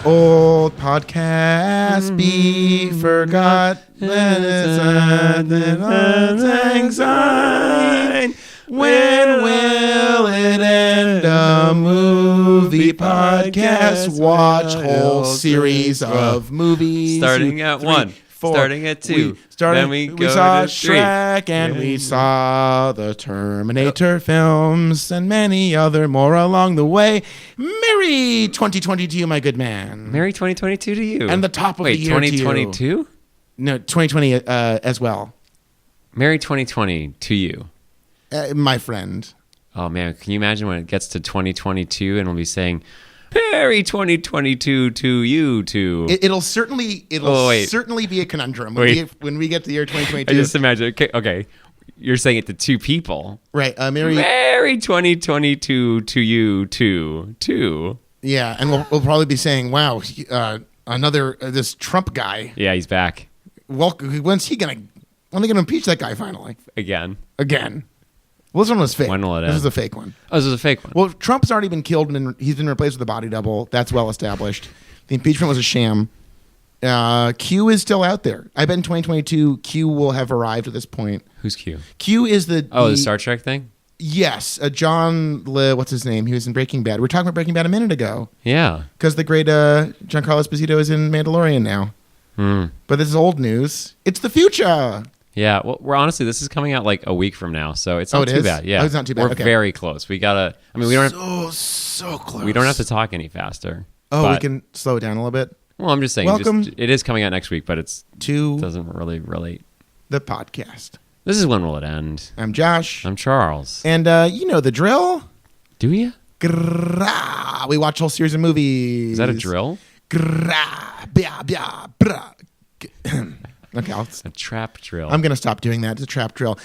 old podcast be forgot. Then it's sign. When will it end? A movie podcast. Watch whole series of movies. Starting at 1. Starting at 2. Then we saw to 3. Shrek and we saw the Terminator films and many other more along the way. Merry 2020 to you, my good man. Merry 2022 to you. And the top of the year 2022? to you. No, 2020 as well. Merry 2020 to you. My friend. Oh, man. Can you imagine when it gets to 2022 and we'll be saying, Merry 2022 to you too. It'll certainly be a conundrum when we get to the year 2022. I just imagine. Okay, you're saying it to two people, right? Merry 2022 to you too. Yeah, and we'll probably be saying, "Wow, another this Trump guy." Yeah, he's back. Well, when's he gonna impeach that guy finally? Again. Well, this one was fake. When will it This end? is a fake one. Oh, this is a fake one. Well, Trump's already been killed and he's been replaced with a body double. That's well established. The impeachment was a sham. Q is still out there. I bet in 2022, Q will have arrived at this point. Who's Q? Q is the Star Trek thing? Yes. What's his name? He was in Breaking Bad. We were talking about Breaking Bad a minute ago. Yeah. Because the great Giancarlo Esposito is in Mandalorian now. But this is old news. It's the future. Yeah, well, we're honestly, this is coming out like a week from now, so it's not too bad. Yeah, it's not too bad. We're very close. We gotta. I mean, we don't have so close. We don't have to talk any faster. We can slow it down a little bit. Well, I'm just saying. Welcome. It is coming out next week, but it to doesn't really relate. The podcast. This is When Will It End? I'm Josh. I'm Charles. And you know the drill. Do you? We watch a whole series of movies. Is that a drill? Okay, a trap drill. I'm going to stop doing that. It's a trap drill.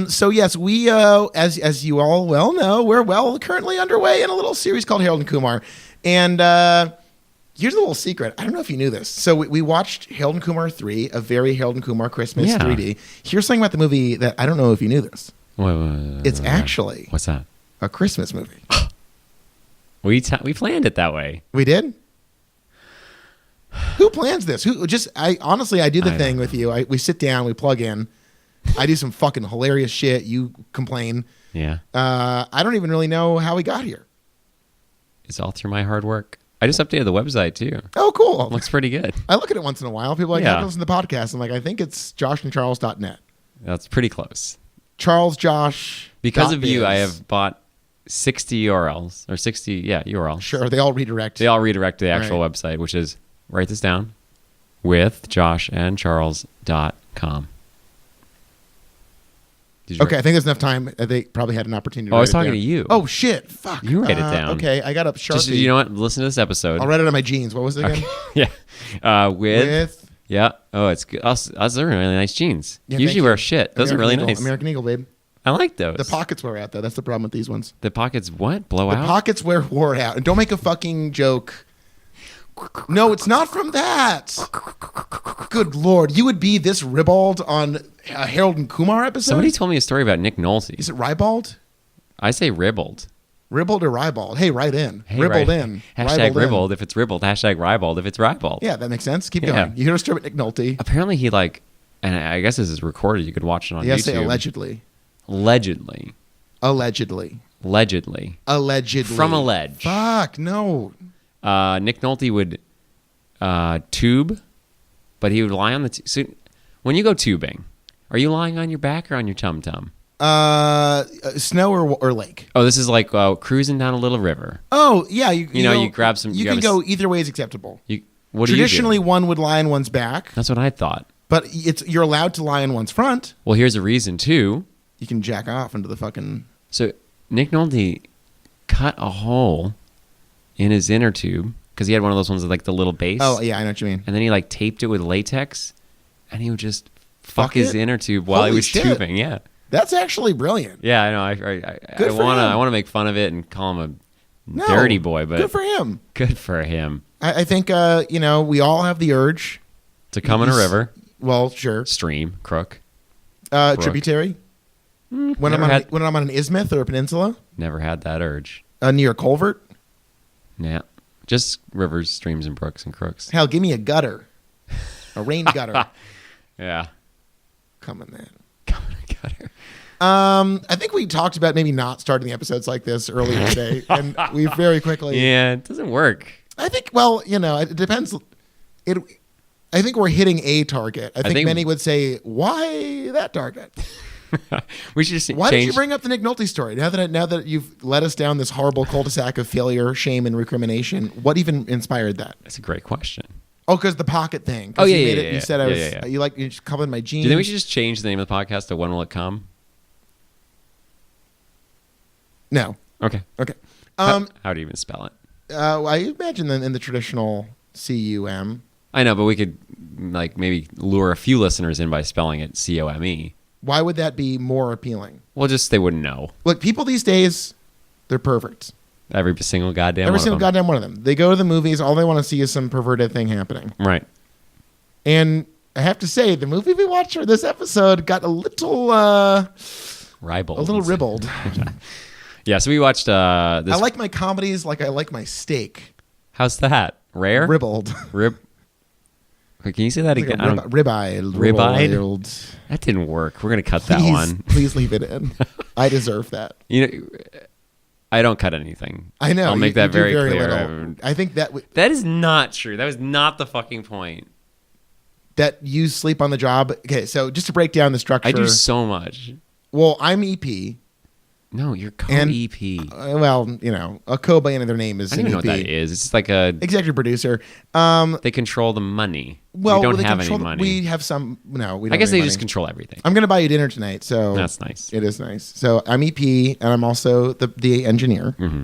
So yes, we, as you all well know, we're currently underway in a little series called Harold and Kumar. And here's a little secret. I don't know if you knew this. So we watched Harold and Kumar 3, A Very Harold and Kumar Christmas 3D. Here's something about the movie that I don't know if you knew this. It's actually... What's that? A Christmas movie. We planned it that way. We did? Who plans this? I do the thing with you. We sit down, we plug in. I do some fucking hilarious shit. You complain. Yeah. I don't even really know how we got here. It's all through my hard work. I just updated the website too. Oh, cool. Looks pretty good. I look at it once in a while. People are like, I listen to the podcast. I'm like, I think it's joshandcharles.net. That's pretty close. Charles Josh. Because of you, I have bought 60 URLs or 60 URLs. Sure, they all redirect. They all redirect to the actual website, which is, write this down, with joshandcharles.com. Okay, I think there's enough time. They probably had an opportunity to I was write it talking down. to you. Oh, shit. Fuck. You write it down. Okay, I got a Sharpie. Just, you know what? Listen to this episode. I'll write it on my jeans. What was it again? Okay. Yeah. With. Yeah. Oh, it's good. Those are really nice jeans. Yeah, usually wear shit. Those American are really Eagle. nice. American Eagle, babe. I like those. The pockets wear out, though. That's the problem with these ones. The pockets what? Blow out? The pockets wore out. And don't make a fucking joke. No, it's not from that. Good Lord. You would be this ribald on a Harold and Kumar episode? Somebody told me a story about Nick Nolte. Is it ribald? I say ribald. Ribald or ribald? Hey, write in. Hey, ribald in. Hashtag ribald if it's ribald. Hashtag ribald if it's ribald. Yeah, that makes sense. Keep going. You hear a story about Nick Nolte. Apparently he and I guess this is recorded. You could watch it on YouTube. Say allegedly. Allegedly. From a ledge. Fuck, no. Nick Nolte would tube, but he would lie on the... So when you go tubing, are you lying on your back or on your tum-tum? Snow or lake. Oh, this is like cruising down a little river. Oh, yeah. You grab some... You can go either way is acceptable. What Traditionally, do you do? one would lie on one's back. That's what I thought. But you're allowed to lie on one's front. Well, here's a reason, too. You can jack off into the fucking... So Nick Nolte cut a hole in his inner tube because he had one of those ones with like the little base. Oh, yeah, I know what you mean. And then he like taped it with latex and he would just fuck his inner tube while he was tubing. Yeah. That's actually brilliant. Yeah, I know. I want to make fun of it and call him a dirty boy, but good for him. Good for him. I think we all have the urge to come in a river. Well, sure. Stream, crook, tributary. When I'm on an isthmus or a peninsula. Never had that urge. Near a culvert. Yeah. Just rivers, streams, and brooks and crooks. Hell, give me a gutter. A rain gutter. Yeah. Coming in. Gutter. I think we talked about maybe not starting the episodes like this earlier today, and we very quickly. Yeah, it doesn't work. I think. Well, it depends. I think we're hitting a target. I think many would say, "Why that target?" We should just Why did you bring up the Nick Nolte story? Now that you've led us down this horrible cul-de-sac of failure, shame, and recrimination, what even inspired that? That's a great question. Oh, because the pocket thing. Oh, yeah, You said I was. You just covered my jeans. Do you think we should just change the name of the podcast to When Will It Come? No. Okay. How do you even spell it? I imagine them in the traditional CUM. I know, but we could maybe lure a few listeners in by spelling it COME. Why would that be more appealing? Well, just they wouldn't know. Look, people these days, they're perverts. Every single goddamn one of them. They go to the movies. All they want to see is some perverted thing happening. Right. And I have to say, the movie we watched for this episode got a little ribald. A little ribbled. Yeah, so we watched this. I like my comedies like I like my steak. How's that? Rare? Ribbled. Wait, can you say that again? Ribeye. That didn't work. We're going to cut that one. Please leave it in. I deserve that. I don't cut anything. I know. I'll make that very clear. Little. I think that that is not true. That was not the fucking point. That you sleep on the job. Okay, so just to break down the structure. I do so much. Well, I'm EP. No, you're co-EP. A co by any other name is I don't an even EP. know what that is. It's just like a executive producer. They control the money. Well, we don't have any money. We have some. No, we don't. I guess have any they money. just control everything. I'm going to buy you dinner tonight, so that's nice. It is nice. So I'm EP, and I'm also the engineer. Mm-hmm.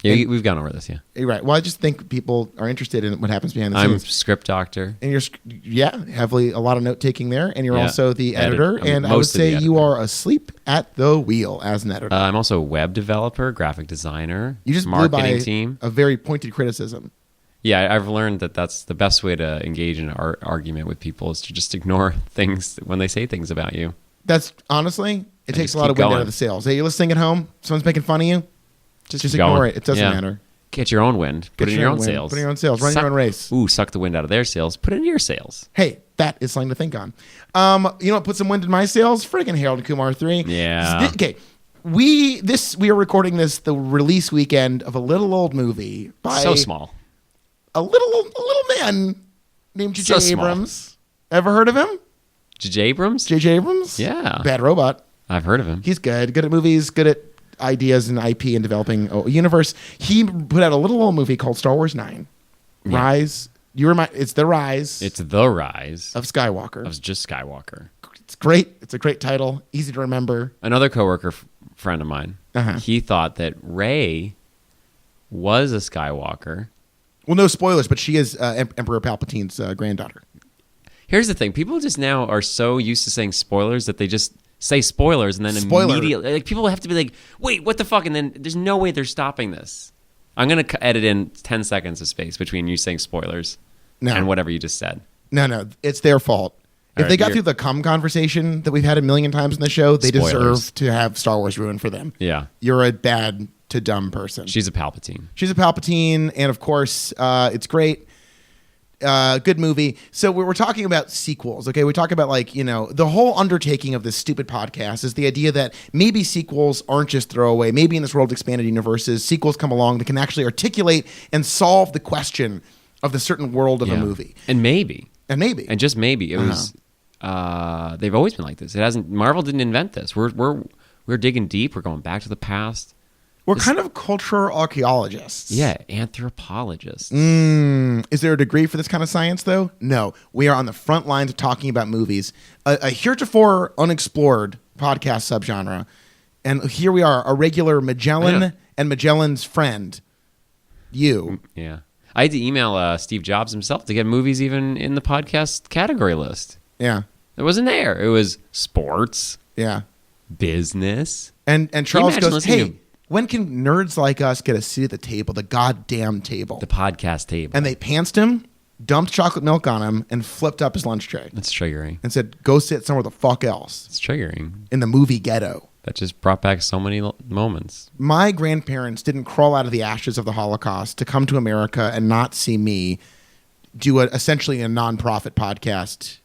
Yeah, we've gone over this. Yeah, you're right. Well, I just think people are interested in what happens behind the scenes. I'm script doctor, and you're heavily a lot of note taking there, and you're also the editor. And I would say you are asleep at the wheel as an editor. I'm also a web developer, graphic designer. You just marketing team. A very pointed criticism. Yeah, I've learned that that's the best way to engage in an argument with people is to just ignore things when they say things about you. That's honestly, it takes a lot of wind out of the sails. Hey, you're listening at home. Someone's making fun of you. Just ignore it. It doesn't matter. Get your own wind. Put it in your own sails. Put in your own sails. Run your own race. Ooh, suck the wind out of their sails. Put it in your sails. Hey, that is something to think on. You know what? Put some wind in my sails. Friggin' Harold Kumar 3. Yeah. Okay. We are recording this the release weekend of a little old movie by so small. A little man named J.J. Abrams. Ever heard of him? J.J. Abrams? J.J. Abrams? Yeah. Bad Robot. I've heard of him. He's good. Good at movies. Good at ideas and IP and developing a universe. He put out a little old movie called Star Wars 9. Yeah. Rise. It's the rise. It's the rise of Skywalker. Of just Skywalker. It's great. It's a great title. Easy to remember. Another coworker friend of mine. He thought that Rey was a Skywalker. Well, no spoilers, but she is Emperor Palpatine's granddaughter. Here's the thing: people just now are so used to saying spoilers that they just say spoilers and then immediately people have to be like, wait, what the fuck? And then there's no way they're stopping this. I'm going to edit in 10 seconds of space between you saying spoilers and whatever you just said. No, it's their fault. If they got through the cum conversation that we've had a million times in the show, they deserve to have Star Wars ruined for them. Yeah. You're a bad to dumb person. She's a Palpatine. And of course, it's great. Good movie. So we're talking about sequels, okay? We talk about the whole undertaking of this stupid podcast is the idea that maybe sequels aren't just throwaway. Maybe in this world of expanded universes, sequels come along that can actually articulate and solve the question of the certain world of a movie. And maybe. And just maybe. It was, they've always been like this. Marvel didn't invent this. We're digging deep. We're going back to the past. We're kind of cultural archaeologists. Yeah, anthropologists. Is there a degree for this kind of science, though? No. We are on the front lines of talking about movies. A heretofore unexplored podcast subgenre. And here we are, a regular Magellan and Magellan's friend. You. Yeah. I had to email Steve Jobs himself to get movies even in the podcast category list. Yeah. It wasn't there. It was sports. Yeah. Business. And Charles goes, hey, when can nerds like us get a seat at the table, the goddamn table? The podcast table. And they pantsed him, dumped chocolate milk on him, and flipped up his lunch tray. That's triggering. And said, go sit somewhere the fuck else. It's triggering. In the movie ghetto. that just brought back so many moments. My grandparents didn't crawl out of the ashes of the Holocaust to come to America and not see me do essentially a nonprofit podcast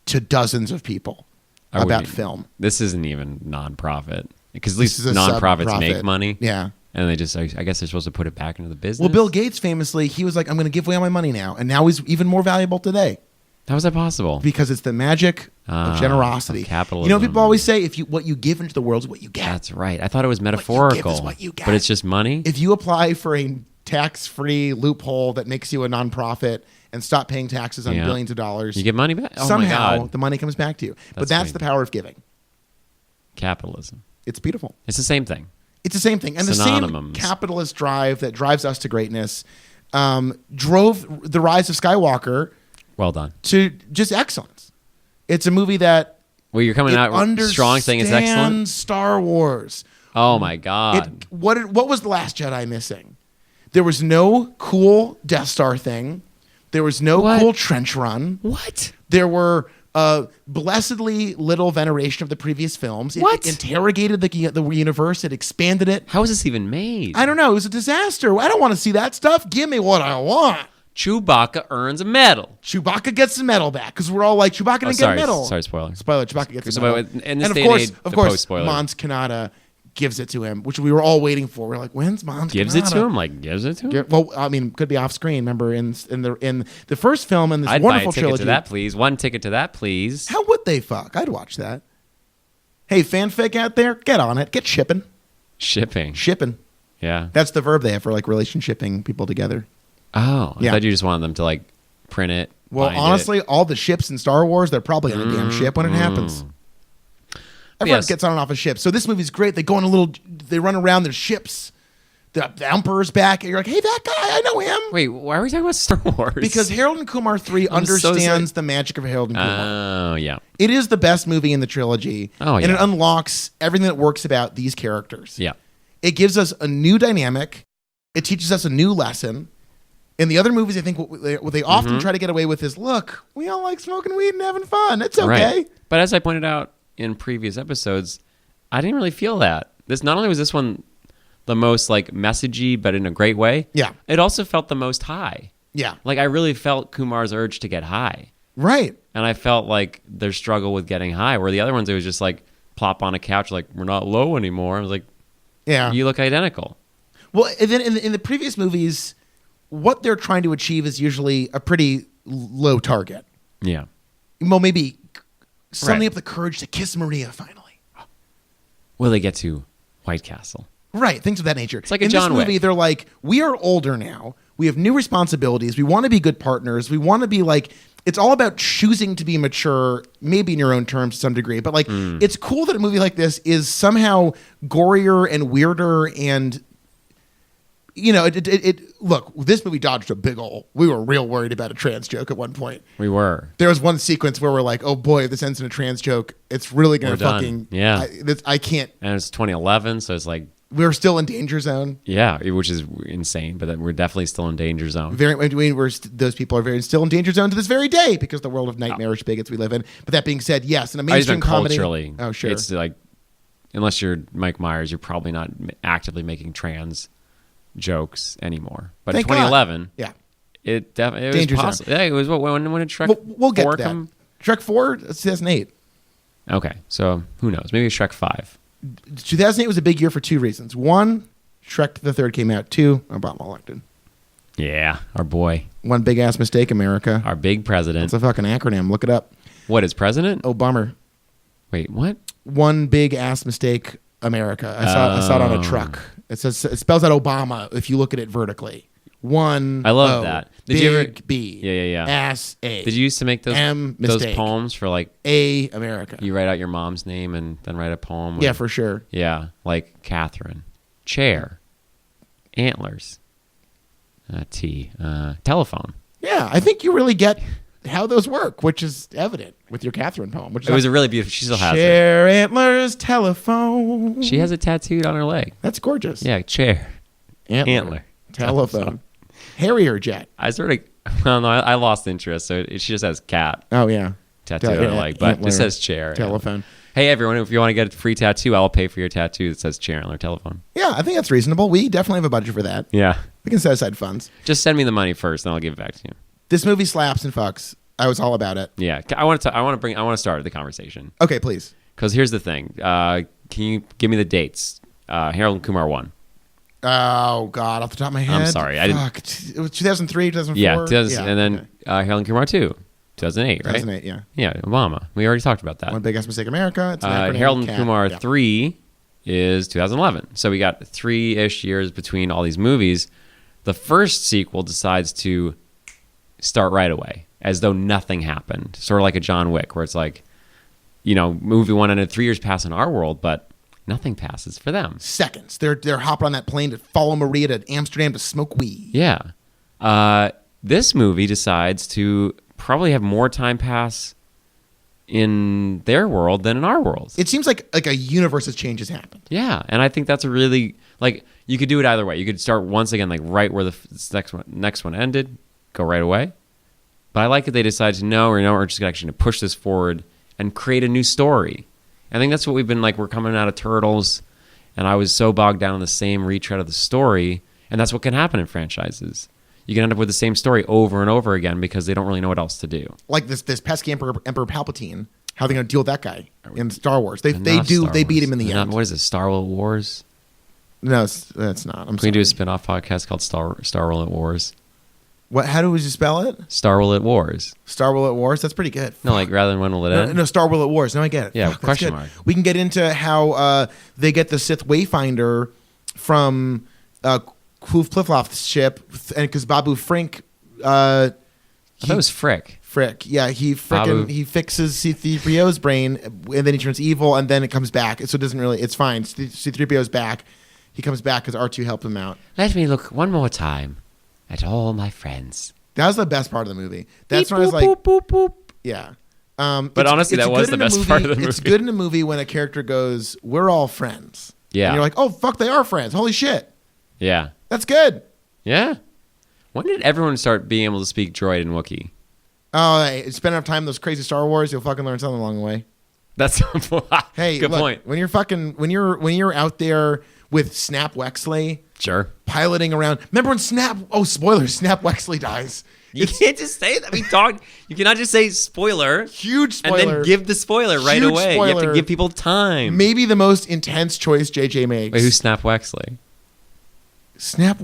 to dozens of people about film. This isn't even nonprofit, because at least nonprofits make money. Yeah. And they just, I guess they're supposed to put it back into the business. Well, Bill Gates famously, he was like, I'm going to give away all my money now. And now he's even more valuable today. How is that possible? Because it's the magic of generosity. Of capitalism. You know, people always say, what you give into the world is what you get. That's right. I thought it was metaphorical. What you give is what you get. But it's just money? If you apply for a tax-free loophole that makes you a nonprofit and stop paying taxes on billions of dollars, you get money back? Oh somehow my God. the money comes back to you. But that's the power of giving. Capitalism. It's beautiful. It's the same thing. It's the same thing. And the same capitalist drive that drives us to greatness drove the rise of Skywalker. Well done. To just excellence. It's a movie that you're coming out strong saying it's excellent? Star Wars. Oh my God. What was The Last Jedi missing? There was no cool Death Star thing. There was no cool trench run. What? There were blessedly little veneration of the previous films. It interrogated the universe. It expanded it. How was this even made? I don't know. It was a disaster. I don't want to see that stuff. Give me what I want. Chewbacca earns a medal. Chewbacca gets the medal back because we're all like, Chewbacca didn't get a medal. Sorry, spoiler. Chewbacca gets the medal. In this day and age, of course, Mons Kanata gives it to him, which we were all waiting for. We're like, when's Mons gives Kanata? It to him? Like, gives it to him? Well, I mean, could be off screen. Remember, in the first film in this I'd wonderful buy a ticket trilogy. To that, please. One ticket to that, please. How would they fuck? I'd watch that. Hey, fanfic out there, get on it. Get shipping. Shipping. Yeah. That's the verb they have for like relationshipping people together. Oh, I thought you just wanted them to like print it. Well, honestly, all the ships in Star Wars, they're probably on a damn ship when it happens. Everyone gets on and off a ship. So this movie's great. They go on they run around their ships. The Emperor's back. And you're like, hey, that guy, I know him. Wait, why are we talking about Star Wars? Because Harold and Kumar 3 understands the magic of Harold and Kumar. Oh, yeah. It is the best movie in the trilogy. Oh, yeah. And it unlocks everything that works about these characters. Yeah. It gives us a new dynamic. It teaches us a new lesson. In the other movies, I think what they often try to get away with is, look, we all like smoking weed and having fun. It's okay. Right. But as I pointed out in previous episodes, I didn't really feel that. Not only was this one the most like messagey, but in a great way. Yeah. It also felt the most high. Yeah. Like I really felt Kumar's urge to get high. Right. And I felt like their struggle with getting high, where the other ones, it was just like plop on a couch, like we're not low anymore. I was like, yeah, you look identical. Well, and then in the previous movies, what they're trying to achieve is usually a pretty low target. Yeah. Well, maybe summoning up the courage to kiss Maria finally. Will they get to White Castle? Right, things of that nature. It's like a John Wick. In this movie, they're like, we are older now. We have new responsibilities. We want to be good partners. We want to be like, it's all about choosing to be mature, maybe in your own terms to some degree. But like, it's cool that a movie like this is somehow gorier and weirder and, you know, look, this movie dodged a big hole. We were real worried about a trans joke at one point. We were. There was one sequence where we're like, oh boy, if this ends in a trans joke, it's really going to fucking... Yeah. I can't... And it's 2011, so it's like... We're still in danger zone. Yeah, which is insane, but we're definitely still in danger zone. Those people are still in danger zone to this very day because of the world of nightmarish bigots we live in. But that being said, yes, in a mainstream comedy... Culturally, oh, sure. It's like, unless you're Mike Myers, you're probably not actively making trans jokes anymore. But Thank in 2011, God. Yeah, it definitely was possible. Yeah, it was when did Shrek? We'll get to that. Shrek 4, 2008. Okay, so who knows? Maybe Shrek 5. 2008 was a big year for two reasons. One, Shrek the Third came out. Two, Obama elected. Yeah, our boy. One big ass mistake, America. Our big president. It's a fucking acronym. Look it up. What is president? Obama. Wait, what? One big ass mistake, America. I saw it on a truck. It spells out Obama if you look at it vertically. One. I love that. Did you ever, B. Yeah. Ass A. Did you used to make those poems for like A America? You write out your mom's name and then write a poem. Yeah, for sure. Yeah, like Catherine, chair, antlers, T, telephone. Yeah, I think you really get how those work, which is evident with your Catherine poem. Which it was a really beautiful. She still has it. Chair, antlers, telephone. She has it tattooed on her leg. That's gorgeous. Yeah, chair, antler, telephone. Harrier jet. I lost interest, so she just has cat. Oh yeah, tattooed on her leg, but it says chair. Telephone. Hey, everyone, if you want to get a free tattoo, I'll pay for your tattoo that says Chandler Telephone. Yeah, I think that's reasonable. We definitely have a budget for that. Yeah. We can set aside funds. Just send me the money first, and I'll give it back to you. This movie slaps and fucks. I was all about it. Yeah. I want to start the conversation. Okay, please. Because here's the thing. Can you give me the dates? Harold and Kumar 1. Oh, God, off the top of my head. I'm sorry. I didn't. It was 2003, 2004? Yeah, and then Harold and Kumar 2, 2008, right? 2008, yeah. Yeah, Obama. We already talked about that. One Big Ass Mistake America. It's an acronym. Harold and CAT. Kumar 3 is 2011. So we got 3-ish years between all these movies. The first sequel decides to start right away, as though nothing happened. Sort of like a John Wick, where it's like, movie 1 ended 3 years pass in our world, but nothing passes for them. Seconds. They're hopping on that plane to follow Maria to Amsterdam to smoke weed. Yeah. This movie decides to probably have more time pass in their world than in our world. It seems like a universe's change has happened. Yeah, and I think that's a really, you could do it either way. You could start once again, right where the next one ended, go right away. But I like that they decided to we're just actually going to push this forward and create a new story. I think that's what we've been like. We're coming out of Turtles, and I was so bogged down in the same retread of the story, and that's what can happen in franchises. You can end up with the same story over and over again because they don't really know what else to do. Like this pesky Emperor Palpatine. How are they going to deal with that guy in Star Wars? They beat him in the end. What is it, Star Wars? No, that's not. Can we do a spin-off podcast called Star Wars at Wars? What? How do we spell it? Star Wars at Wars. Star Wars at Wars? That's pretty good. No, rather than when will it end? No, Star Wars at Wars. No, I get it. Yeah, Fuck, question mark. We can get into how they get the Sith Wayfinder from Kloof Pliffloff's ship, and because Babu Frink... I thought it was Frick. Frick, yeah, he fixes C-3PO's brain, and then he turns evil, and then it comes back. So it doesn't really... It's fine. C-3PO's back. He comes back because R2 helped him out. Let me look one more time at all my friends. That was the best part of the movie. That's when I was like... Boop, boop, boop. Yeah. But honestly, that was the best part of the movie. It's good in a movie when a character goes, we're all friends. Yeah. And you're like, oh, fuck, they are friends. Holy shit. Yeah. That's good. Yeah. When did everyone start being able to speak droid and Wookiee? Oh, hey, spend enough time in those crazy Star Wars, you'll fucking learn something along the way. That's hey, good point. When you're out there with Snap Wexley, sure, piloting around. Remember when Snap Wexley dies. You can't just say that. You cannot just say spoiler. Huge spoiler. And then give the spoiler right away. Spoiler. You have to give people time. Maybe the most intense choice JJ makes. Wait, who's Snap Wexley? Who's Snap?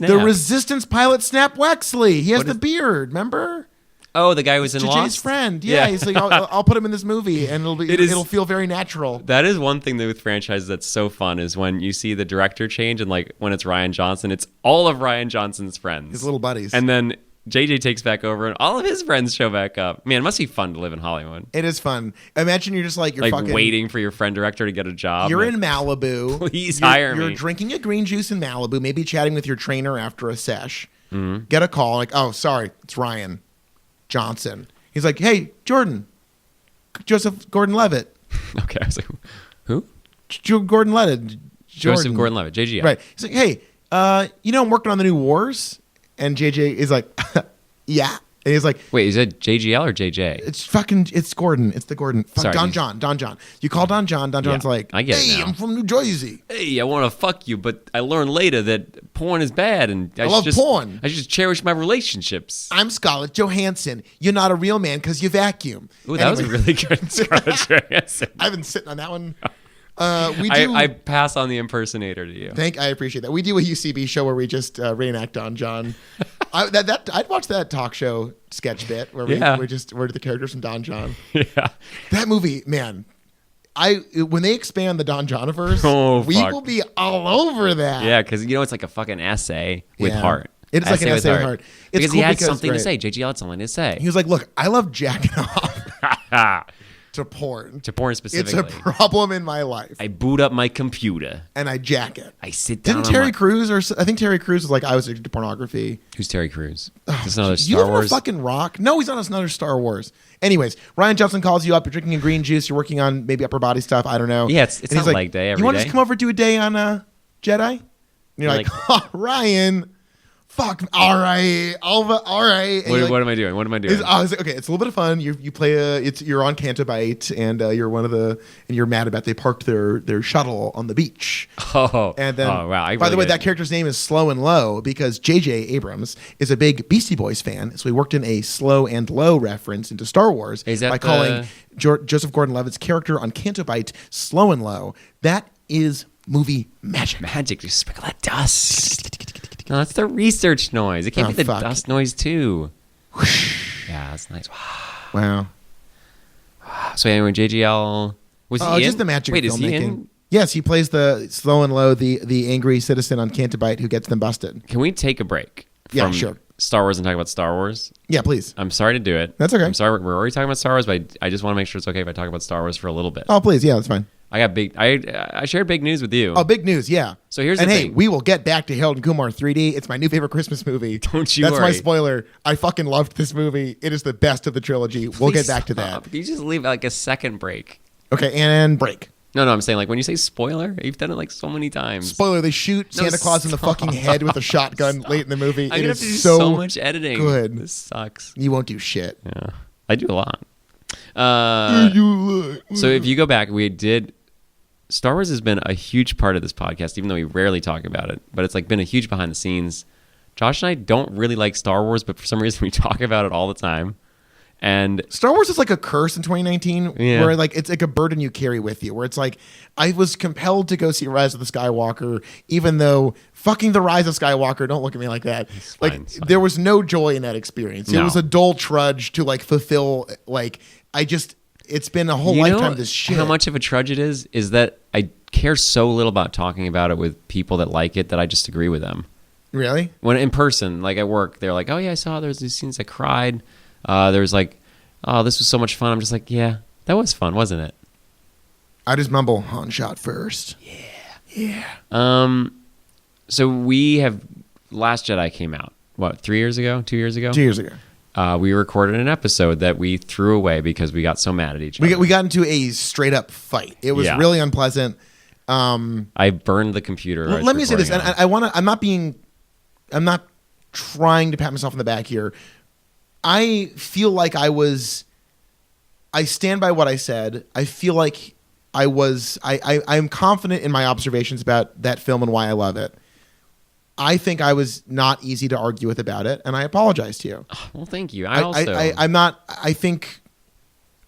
The Resistance pilot Snap Wexley. He has the beard, remember? Oh, the guy who was in Lost? JJ's friend. Yeah, he's like, I'll put him in this movie, and it'll feel very natural. That is one thing with franchises that's so fun is when you see the director change, and when it's Rian Johnson, it's all of Rian Johnson's friends. His little buddies. And then JJ takes back over, and all of his friends show back up. Man, it must be fun to live in Hollywood. It is fun. Imagine you're just you're fucking... waiting for your friend director to get a job. You're in Malibu. Please hire me. You're drinking a green juice in Malibu, maybe chatting with your trainer after a sesh. Mm-hmm. Get a call, oh, sorry, it's Rian Johnson. He's like, hey, Jordan. Joseph Gordon-Levitt. Okay, I was like, who? Gordon-Levitt. Joseph Gordon-Levitt, JG. Right. He's like, hey, I'm working on the new Wars. And JJ is like, yeah. And he's like, wait, is it JGL or JJ? It's Gordon. It's the Gordon. Sorry, Don John. You call Don John. Don John's like, I get it now. I'm from New Jersey. Hey, I want to fuck you, but I learned later that porn is bad, and I love porn. I should just cherish my relationships. I'm Scarlett Johansson. You're not a real man because you vacuum. Ooh, that was a really good Scarlett Johansson. I've been sitting on that one. I pass on the impersonator to you. I appreciate that. We do a UCB show where we just reenact Don John. I'd watch that talk show sketch bit where we're the characters from Don John. Yeah, that movie, man. When they expand the Don Johniverse, we will be all over that. Yeah, because it's like a fucking essay with heart. It's like an essay with heart. Because he had something to say. JGL had something to say. He was like, "Look, I love jacking off." To porn specifically. It's a problem in my life. I boot up my computer and I jack it. I sit down. Didn't Terry Crews I think Terry Crews was like, I was addicted to pornography. Who's Terry Crews? Is this another Star Wars? You live in a fucking rock? No, he's on another Star Wars. Anyways, Rian Johnson calls you up. You're drinking a green juice. You're working on maybe upper body stuff. I don't know. Yeah, it's not leg day every day. You want to just come over to a day on Jedi? And you're like, oh, Ryan, Fuck. All right. All right. And What am I doing? What am I doing? I was like, okay, it's a little bit of fun. You play you're on Canto Bight, and you're mad about they parked their shuttle on the beach. Oh, and then wow! By the way, that character's name is Slow and Low because J.J. Abrams is a big Beastie Boys fan, so he worked in a Slow and Low reference into Star Wars by calling Joseph Gordon-Levitt's character on Canto Bight Slow and Low. That is movie magic. Magic, just sprinkle that dust. No, that's the research noise. It can't be the dust noise too. Yeah, that's nice. Wow. So anyway, JGL was he in? Just the magic. Wait, of is he in? Yes, he plays the Slow and Low, the angry citizen on Canto Bight who gets them busted. Can we take a break? Yeah, sure. Star Wars and talk about Star Wars. Yeah, please. I'm sorry to do it. That's okay. I'm sorry. We're already talking about Star Wars, but I just want to make sure it's okay if I talk about Star Wars for a little bit. Oh, please. Yeah, that's fine. I shared big news with you. Oh, big news, yeah. So here's the thing. Hey, we will get back to Harold and Kumar 3D. It's my new favorite Christmas movie. Don't you That's worry. my spoiler. I fucking loved this movie. It is the best of the trilogy. We'll get back to that. You just leave like a second break. Okay, and break. No, I'm saying like when you say spoiler, you've done it like so many times. Spoiler, they shoot Santa Claus in the fucking head with a shotgun late in the movie. I'm going to have to do so much editing. Good. This sucks. You won't do shit. Yeah. I do a lot. So if you go back, Star Wars has been a huge part of this podcast, even though we rarely talk about it. But it's like been a huge behind the scenes. Josh and I don't really like Star Wars, but for some reason we talk about it all the time. And Star Wars is like a curse in 2019, where like it's like a burden you carry with you. Where it's like I was compelled to go see Rise of the Skywalker, even though fucking the Rise of Skywalker. Don't look at me like that. It's like fine. there was no joy in that experience. No. It was a dull trudge to like fulfill. Like it's been a whole lifetime of this shit. How much of a trudge it is that I care so little about talking about it with people that like it that I just agree with them. Really? When in person, like at work, they're like, "Oh yeah, I saw there's these scenes I cried." There's like, "Oh, this was so much fun." I'm just like, "Yeah, that was fun, wasn't it?" I just mumble, Han shot first. Yeah. So we have Last Jedi came out. What, 3 years ago? 2 years ago? 2 years ago. We recorded an episode that we threw away because we got so mad at each other. We got into a straight up fight. It was really unpleasant. I burned the computer. Let me say this, and I'm not trying to pat myself on the back here. I feel like I stand by what I said. I feel like I'm confident in my observations about that film and why I love it. I think I was not easy to argue with about it, and I apologize to you. Well, thank you. I think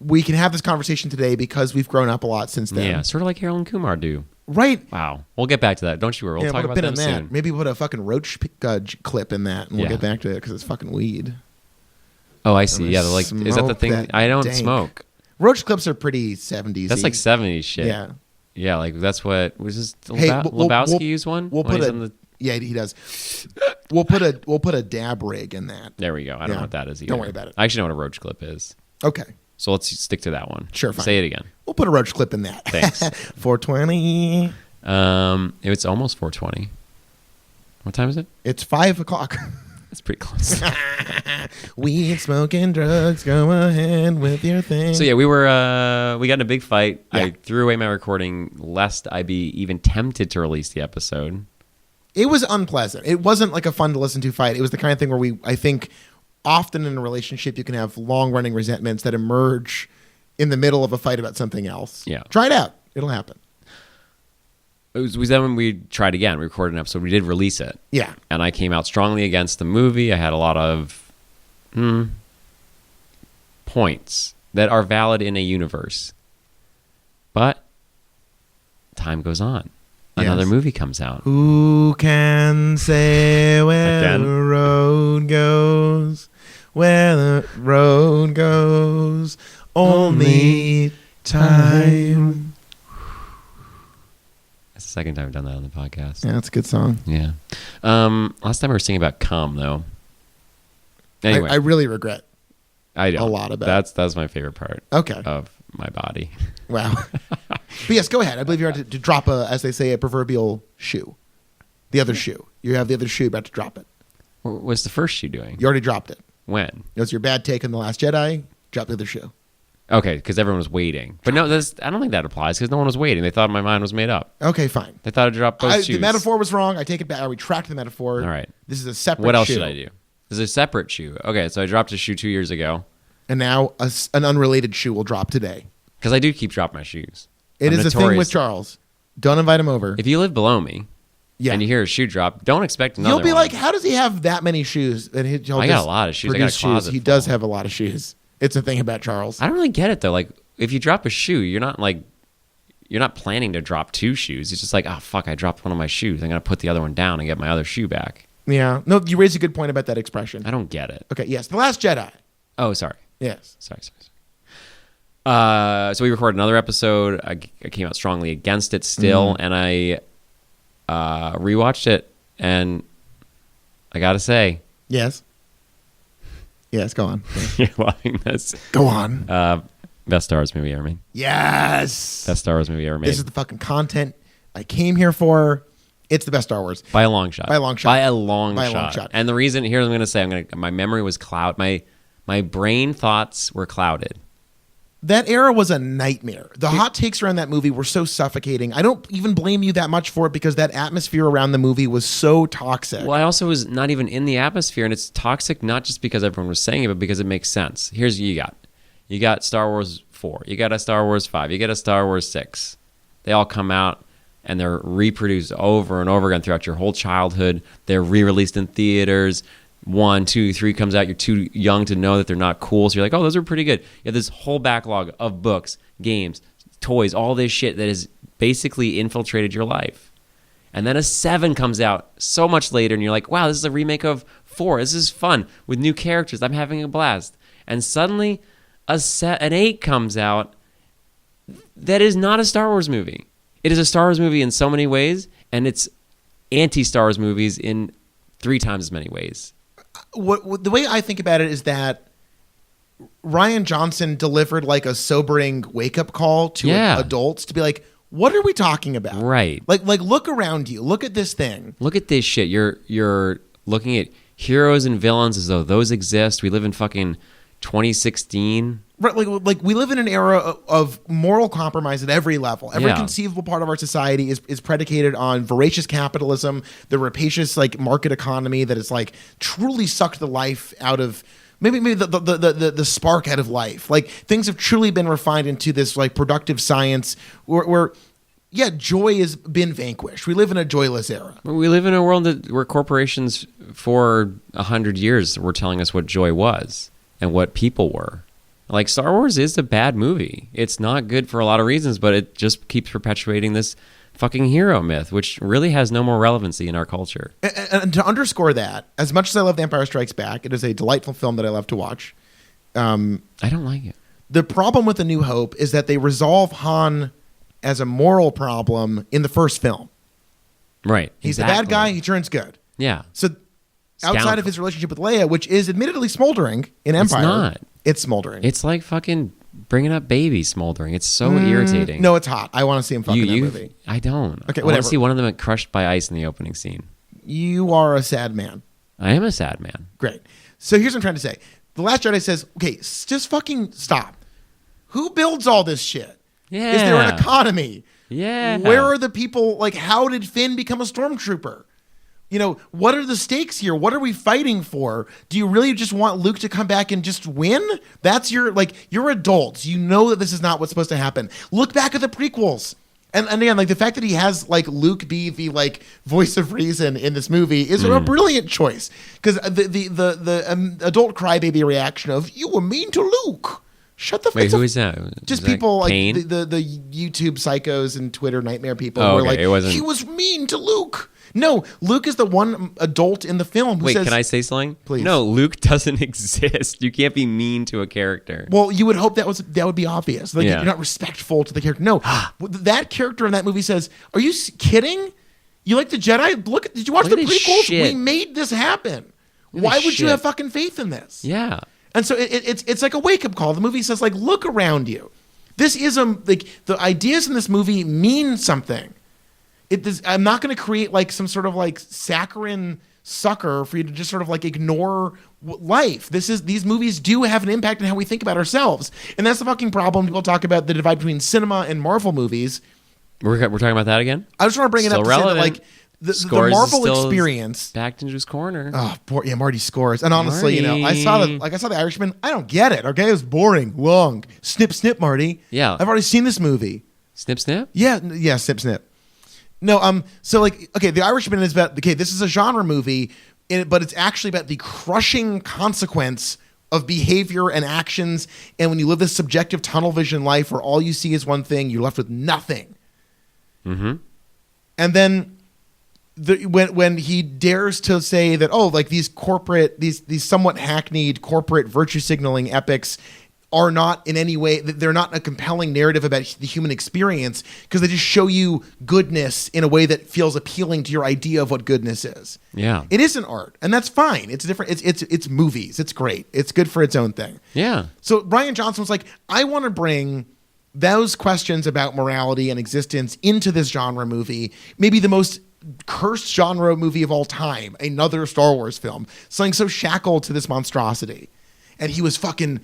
we can have this conversation today because we've grown up a lot since then. Yeah, sort of like Harold and Kumar do. Right. Wow. We'll get back to that. Don't you worry. We'll talk about them soon. Maybe put a fucking roach clip in that, and we'll get back to it because it's fucking weed. Oh, I see. Yeah, like is that the thing? I don't smoke. Roach clips are pretty 70s. That's like 70s shit. Yeah. Yeah, like that's what was this Hey, Lebowski use one? Yeah, he does. We'll put a dab rig in that. There we go. I don't know what that is either. Don't worry about it. I actually know what a roach clip is. Okay. So let's stick to that one. Sure, fine. Say it again. We'll put a roach clip in that. Thanks. 420. It's almost 420. What time is it? It's 5 o'clock. It's pretty close. Weed, smoking, drugs. Go ahead with your thing. So yeah, we got in a big fight. Yeah. I threw away my recording lest I be even tempted to release the episode. It was unpleasant. It wasn't like a fun to listen to fight. It was the kind of thing where I think often in a relationship you can have long running resentments that emerge in the middle of a fight about something else. Yeah. Try it out. It'll happen. It was then when we tried again. We recorded an episode. We did release it. Yeah. And I came out strongly against the movie. I had a lot of points that are valid in a universe. But time goes on. Another movie comes out. Who can say where the road goes? Where the road goes? Only time. That's the second time I've done that on the podcast. Yeah, that's a good song. Yeah. Last time we were singing about cum, though. Anyway, I really regret. I don't. A lot of that. That's my favorite part. Okay. Of my body. Wow. But yes, go ahead. I believe you're about to drop as they say, a proverbial shoe. The other shoe. You have the other shoe about to drop it. What's the first shoe doing? You already dropped it. When? It was your bad take on The Last Jedi. Drop the other shoe. Okay, because everyone was waiting. But no, I don't think that applies because no one was waiting. They thought my mind was made up. Okay, fine. They thought I dropped both shoes. The metaphor was wrong. I take it back. I retract the metaphor. All right. This is a separate shoe. What else should I do? This is a separate shoe. Okay, so I dropped a shoe 2 years ago. And now an unrelated shoe will drop today. Because I do keep dropping my shoes. It is a thing with Charles. Don't invite him over. If you live below me and you hear a shoe drop, don't expect another You'll be one. like, how does he have that many shoes? And I got a lot of shoes. I got a closet He full. does have a lot of shoes. It's a thing about Charles. I don't really get it, though. Like, if you drop a shoe, you're not planning to drop 2 shoes. It's just like, oh, fuck, I dropped one of my shoes. I'm going to put the other one down and get my other shoe back. Yeah. No, you raised a good point about that expression. I don't get it. Okay, yes. The Last Jedi. Oh, sorry. Yes. Sorry. So we recorded another episode. I came out strongly against it still, and I rewatched it, and I got to say. Yes. Yes, go on. You're loving this. Go on. Best Star Wars movie ever made. Yes. Best Star Wars movie ever made. This is the fucking content I came here for. It's the best Star Wars. By a long shot. By a long shot. By a long shot. And the reason, here's what I'm going to say. My memory was clouded. My brain thoughts were clouded. That era was a nightmare. The hot takes around that movie were so suffocating. I don't even blame you that much for it because that atmosphere around the movie was so toxic. Well, I also was not even in the atmosphere, and it's toxic not just because everyone was saying it, but because it makes sense. Here's what you got. You got Star Wars 4. You got a Star Wars 5. You got a Star Wars 6. They all come out, and they're reproduced over and over again throughout your whole childhood. They're re-released in theaters. 1, 2, 3 comes out. You're too young to know that they're not cool. So you're like, oh, those are pretty good. You have this whole backlog of books, games, toys, all this shit that has basically infiltrated your life. And then a 7 comes out so much later, and you're like, wow, this is a remake of 4. This is fun with new characters. I'm having a blast. And suddenly an 8 comes out that is not a Star Wars movie. It is a Star Wars movie in so many ways, and it's anti-Star Wars movies in 3 times as many ways. The way I think about it is that Rian Johnson delivered like a sobering wake-up call to adults to be like, what are we talking about? Right. Like look around you. Look at this thing. Look at this shit. You're looking at heroes and villains as though those exist. We live in fucking 2016. Right, like we live in an era of moral compromise at every level. Every conceivable part of our society is predicated on voracious capitalism, the rapacious like market economy that is like truly sucked the life out of maybe the spark out of life. Like things have truly been refined into this like productive science where joy has been vanquished. We live in a joyless era. We live in a world where corporations for 100 years were telling us what joy was and what people were. Like, Star Wars is a bad movie. It's not good for a lot of reasons, but it just keeps perpetuating this fucking hero myth, which really has no more relevancy in our culture. And to underscore that, as much as I love The Empire Strikes Back, it is a delightful film that I love to watch. I don't like it. The problem with A New Hope is that they resolve Han as a moral problem in the first film. Right. He's the bad guy. He turns good. Yeah. So outside of his relationship with Leia, which is admittedly smoldering in Empire. It's not. It's smoldering. It's like fucking bringing up baby smoldering. It's so irritating. No, it's hot. I want to see him fucking that movie. I don't. Okay, I whatever. want to see one of them get crushed by ice in the opening scene. You are a sad man. I am a sad man. Great. So here's what I'm trying to say. The Last Jedi says, okay, just fucking stop. Who builds all this shit? Yeah. Is there an economy? Yeah. Where are the people? Like, how did Finn become a stormtrooper? You know, what are the stakes here? What are we fighting for? Do you really just want Luke to come back and just win? That's you're adults. You know that this is not what's supposed to happen. Look back at the prequels. And again, like the fact that he has like Luke be the like voice of reason in this movie is a brilliant choice. Because the adult crybaby reaction of, you were mean to Luke. Shut the fuck up. Wait, who is that? Just is people that like the YouTube psychos and Twitter nightmare people who were okay. like, He was mean to Luke. No, Luke is the one adult in the film who says... Wait, can I say something? Please. No, Luke doesn't exist. You can't be mean to a character. Well, you would hope that would be obvious. Like, you're not respectful to the character. No, that character in that movie says, are you kidding? You like the Jedi? Did you watch the prequels? Shit. We made this happen. Why would you have fucking faith in this? Yeah. And so it's like a wake-up call. The movie says, like, look around you. This is the ideas in this movie mean something. I'm not going to create like some sort of like saccharine sucker for you to just sort of like ignore life. These movies do have an impact on how we think about ourselves. And that's the fucking problem. People talk about the divide between cinema and Marvel movies. We're talking about that again? I just want to bring it up to say that, like, the Marvel experience backed into his corner. Oh, yeah, Marty scores. And honestly, Marty. I saw The Irishman. I don't get it. Okay, it was boring, long. Snip, snip, Marty. Yeah, I've already seen this movie. Snip, snip. Yeah, snip, snip. No, so like, okay, The Irishman is about. Okay, this is a genre movie, but it's actually about the crushing consequence of behavior and actions. And when you live this subjective tunnel vision life where all you see is one thing, you're left with nothing. Mm-hmm. And then when he dares to say that, like these somewhat hackneyed corporate virtue signaling epics are not in any way, they're not a compelling narrative about the human experience because they just show you goodness in a way that feels appealing to your idea of what goodness is. Yeah. It isn't art, and that's fine. It's different. It's movies. It's great. It's good for its own thing. Yeah. So Rian Johnson was like, I want to bring those questions about morality and existence into this genre movie, maybe the most cursed genre movie of all time, another Star Wars film, something so shackled to this monstrosity. And he was fucking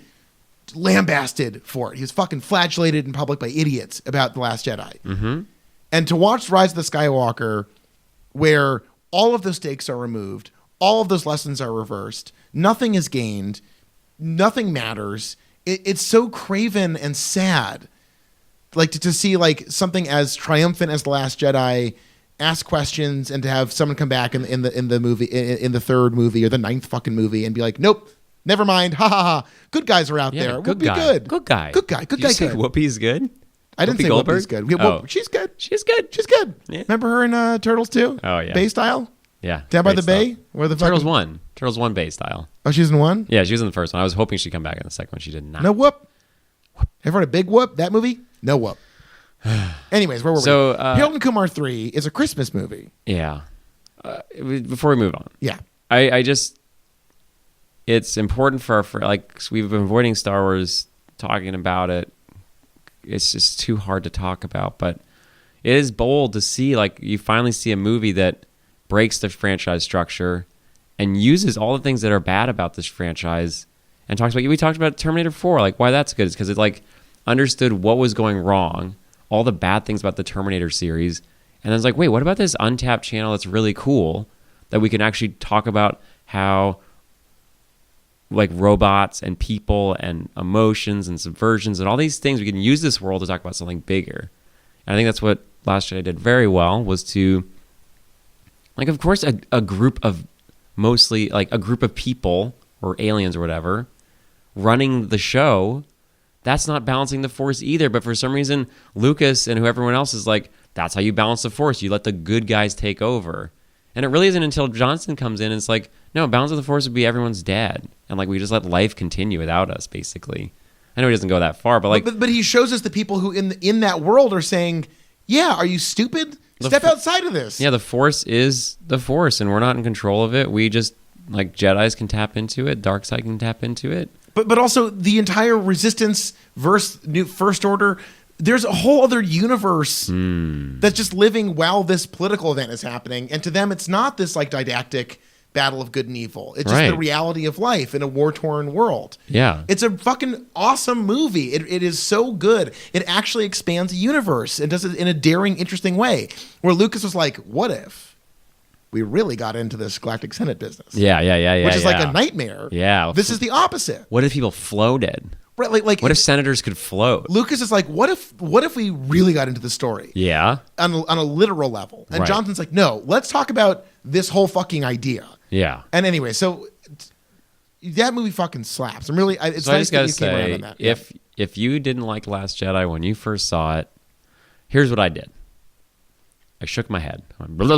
lambasted for it. He was fucking flagellated in public by idiots about The Last Jedi. Mm-hmm. And to watch Rise of the Skywalker, where all of the stakes are removed, all of those lessons are reversed, nothing is gained, nothing matters. It's so craven and sad. Like to see like something as triumphant as The Last Jedi ask questions and to have someone come back in the movie, in the third movie or the ninth fucking movie and be like, nope, never mind. Ha ha ha. Good guys are out there. Good Whoopie guy. good. Good guy. Good guy. Good Did guy. You say Good. Whoopi's good? I didn't Whoopi say Goldberg? Whoopi's good. She's good. She's good. She's good. Yeah. Remember her in Turtles 2? Oh, yeah. Bay style? Yeah. Down by Great the stuff. bay? Where the Turtles fucking... 1. Turtles 1 Bay style. Oh, she's in 1? Yeah, she was in the first one. I was hoping she'd come back in the second one. She did not. No whoop. Ever heard of Big Whoop? That movie? No whoop. Anyways, where were we? Harold and Kumar 3 is a Christmas movie. Yeah. Before we move on. Yeah. I just... It's important for like, we've been avoiding Star Wars, talking about it. It's just too hard to talk about. But it is bold to see, like, you finally see a movie that breaks the franchise structure and uses all the things that are bad about this franchise and talks about, we talked about Terminator 4, like, why that's good is because it, like, understood what was going wrong, all the bad things about the Terminator series, and then it's like, wait, what about this untapped channel that's really cool that we can actually talk about how, like, robots and people and emotions and subversions and all these things, we can use this world to talk about something bigger. And I think that's what Last Jedi did very well, was to, like, of course, a group of mostly, like, a group of people or aliens or whatever running the show, that's not balancing the Force either. But for some reason, Lucas and everyone else is like, that's how you balance the Force. You let the good guys take over. And it really isn't until Johnson comes in and it's like, no, balance of the Force would be everyone's dad. And, like, we just let life continue without us, basically. I know he doesn't go that far, but, like... But he shows us the people who in that world are saying, yeah, are you stupid? Step outside of this. Yeah, the Force is the Force, and we're not in control of it. We just, like, Jedis can tap into it. Darkseid can tap into it. But also, the entire Resistance versus New First Order... There's a whole other universe that's just living while this political event is happening. And to them, it's not this, like, didactic battle of good and evil. It's just the reality of life in a war-torn world. Yeah. It's a fucking awesome movie. It is so good. It actually expands the universe and does it in a daring, interesting way. Where Lucas was like, what if we really got into this Galactic Senate business? Yeah. Which is like a nightmare. Yeah. This is the opposite. What if people floated? Right, like what if senators could float? Lucas is like, what if we really got into the story? Yeah. On a literal level. And Johnson's like, no, let's talk about this whole fucking idea. Yeah. And anyway, so that movie fucking slaps. I'm really, it's so nice that you say, came around on that. If you didn't like Last Jedi when you first saw it, here's what I did. I shook my head. Like, what's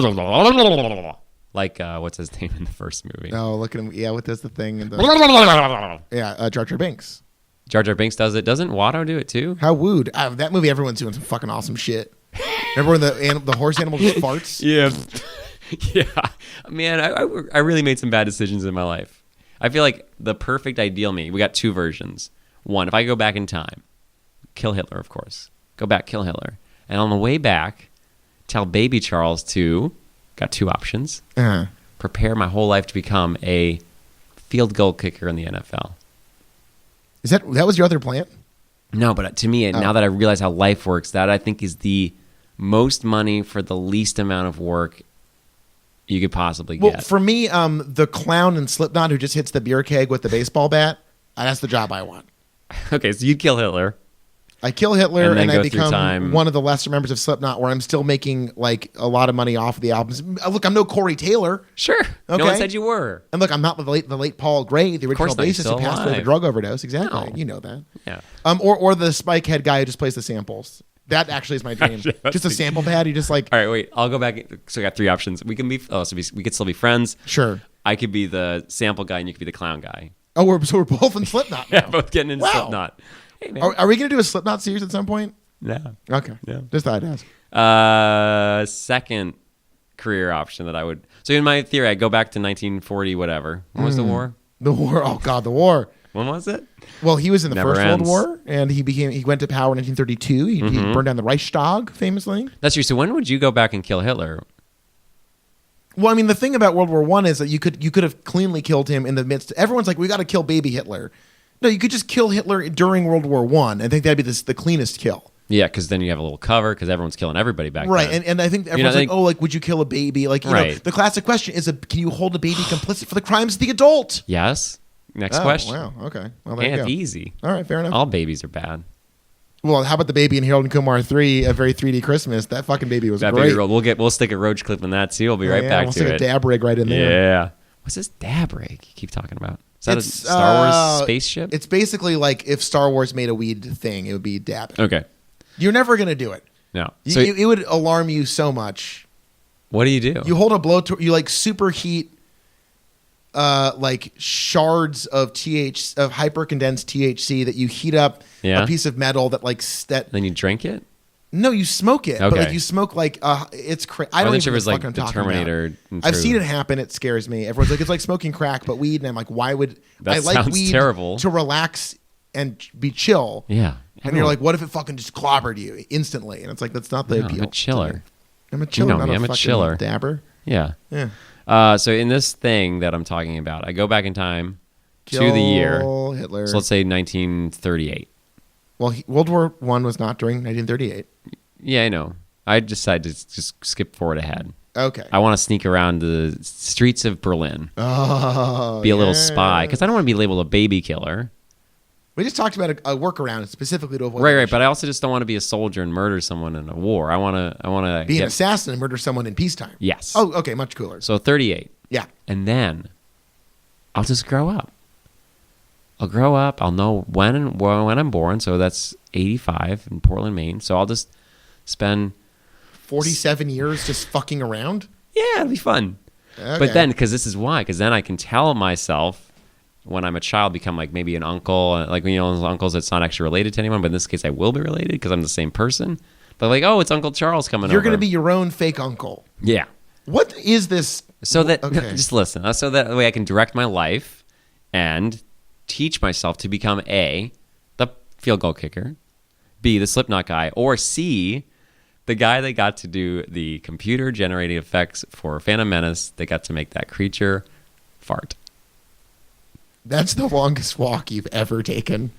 his name in the first movie? Oh, look at him. Yeah, what does the thing? In the, Jar Jar Binks. Jar Jar Binks does it. Doesn't Watto do it too? How wooed. That movie, everyone's doing some fucking awesome shit. Remember when the horse animal just farts? Yeah. Yeah. Man, I really made some bad decisions in my life. I feel like the perfect ideal me, we got two versions. One, if I go back in time, kill Hitler, of course. Go back, kill Hitler. And on the way back, tell baby Charles to, got two options. prepare my whole life to become a field goal kicker in the NFL. That was your other plan? No, but to me, now that I realize how life works, that I think is the most money for the least amount of work you could possibly get. Well, for me, the clown in Slipknot who just hits the beer keg with the baseball bat, that's the job I want. Okay, so you'd kill Hitler. I kill Hitler and I go become one of the lesser members of Slipknot where I'm still making like a lot of money off of the albums. Look, I'm no Corey Taylor. Sure. Okay? No one said you were. And look, I'm not the late Paul Gray, the original bassist who passed away of a drug overdose. Exactly. No. You know that. Yeah. Or the spike head guy who just plays the samples. That actually is my dream. Just a sample pad. You just like. All right, wait. I'll go back. So I got three options. We can be. We could still be friends. Sure. I could be the sample guy, and you could be the clown guy. Oh, we're both in Slipknot now. Yeah, both getting into Slipknot. Hey, man. Are we going to do a Slipknot series at some point? No. Okay. Yeah. Just thought I'd ask. Second career option that I would. So in my theory, I go back to 1940, whatever. When was the war? The war. Oh God, the war. When was it? Well, he was in the Never First ends. World War, and he went to power in 1932. He burned down the Reichstag, famously. That's true. So when would you go back and kill Hitler? Well, I mean, the thing about World War I is that you could have cleanly killed him in the midst. Everyone's like, we got to kill baby Hitler. No, you could just kill Hitler during World War I. I think that'd be the cleanest kill. Yeah, because then you have a little cover because everyone's killing everybody back right, then. and I think everyone's like, would you kill a baby? Like, you know, the classic question is, can you hold a baby complicit for the crimes of the adult? Yes. Next question. Wow, okay. Well, there you And go. easy. All right, fair enough. All babies are bad. Well, how about the baby in Harold and Kumar 3, A Very 3D Christmas? That fucking baby was That great. baby, we'll stick a roach clip in that too. We'll be right back we'll to stick it. a dab rig right in there. Yeah. What's this dab rig you keep talking about? Is that a Star Wars spaceship? It's basically like if Star Wars made a weed thing, it would be dabbing. Okay. You're never going to do it. No. So it would alarm you so much. What do? You hold a blowtorch, you like superheat like shards of hypercondensed THC that you heat up a piece of metal that Then you drink it? No, you smoke it. Okay. But like you smoke like it's crazy. I don't even know what like I'm the talking Terminator. about. I've seen it happen. It scares me. Everyone's like, it's like smoking crack but weed, and I'm like, why would that I like sounds weed terrible. To relax and be chill? Yeah. And you're like, what if it fucking just clobbered you instantly? And it's like, that's not the appeal. I'm a chiller. I'm a chiller, not I'm a chiller. dabber. Yeah. Yeah. So in this thing that I'm talking about, I go back in time to the year. Hitler. So let's say 1938. Well, World War I was not during 1938. Yeah, I know. I decided to just skip forward ahead. Okay. I want to sneak around the streets of Berlin. Oh, be a little spy. Because I don't want to be labeled a baby killer. We just talked about a workaround specifically to avoid. Right. But I also just don't want to be a soldier and murder someone in a war. I want to be an assassin and murder someone in peacetime. Yes. Oh, okay, much cooler. So 38. Yeah. And then I'll just grow up. I'll grow up. I'll know when I'm born. So that's 85 in Portland, Maine. So I'll just spend 47 years just fucking around. Yeah, it'll be fun. Okay. But then, because this is why, because then I can tell myself when I'm a child, become like maybe an uncle, like those uncles that's not actually related to anyone, but in this case I will be related because I'm the same person. But like, oh, it's Uncle Charles coming over. You're going to be your own fake uncle. Yeah. What is this? So that, okay. Just listen, so that way I can direct my life and teach myself to become A, the field goal kicker, B, the Slipknot guy, or C, the guy that got to do the computer generated effects for Phantom Menace that got to make that creature fart. That's the longest walk you've ever taken.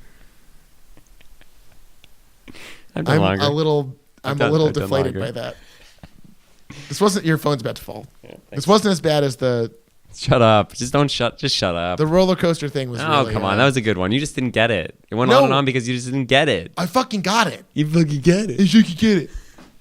I'm a little deflated by that. This wasn't your phone's about to fall. Yeah, this wasn't as bad as the. Shut up! Just shut up. The roller coaster thing was. Oh, really, come on, that was a good one. You just didn't get it. It went on and on because you just didn't get it. I fucking got it. You fucking get it. I fucking get it.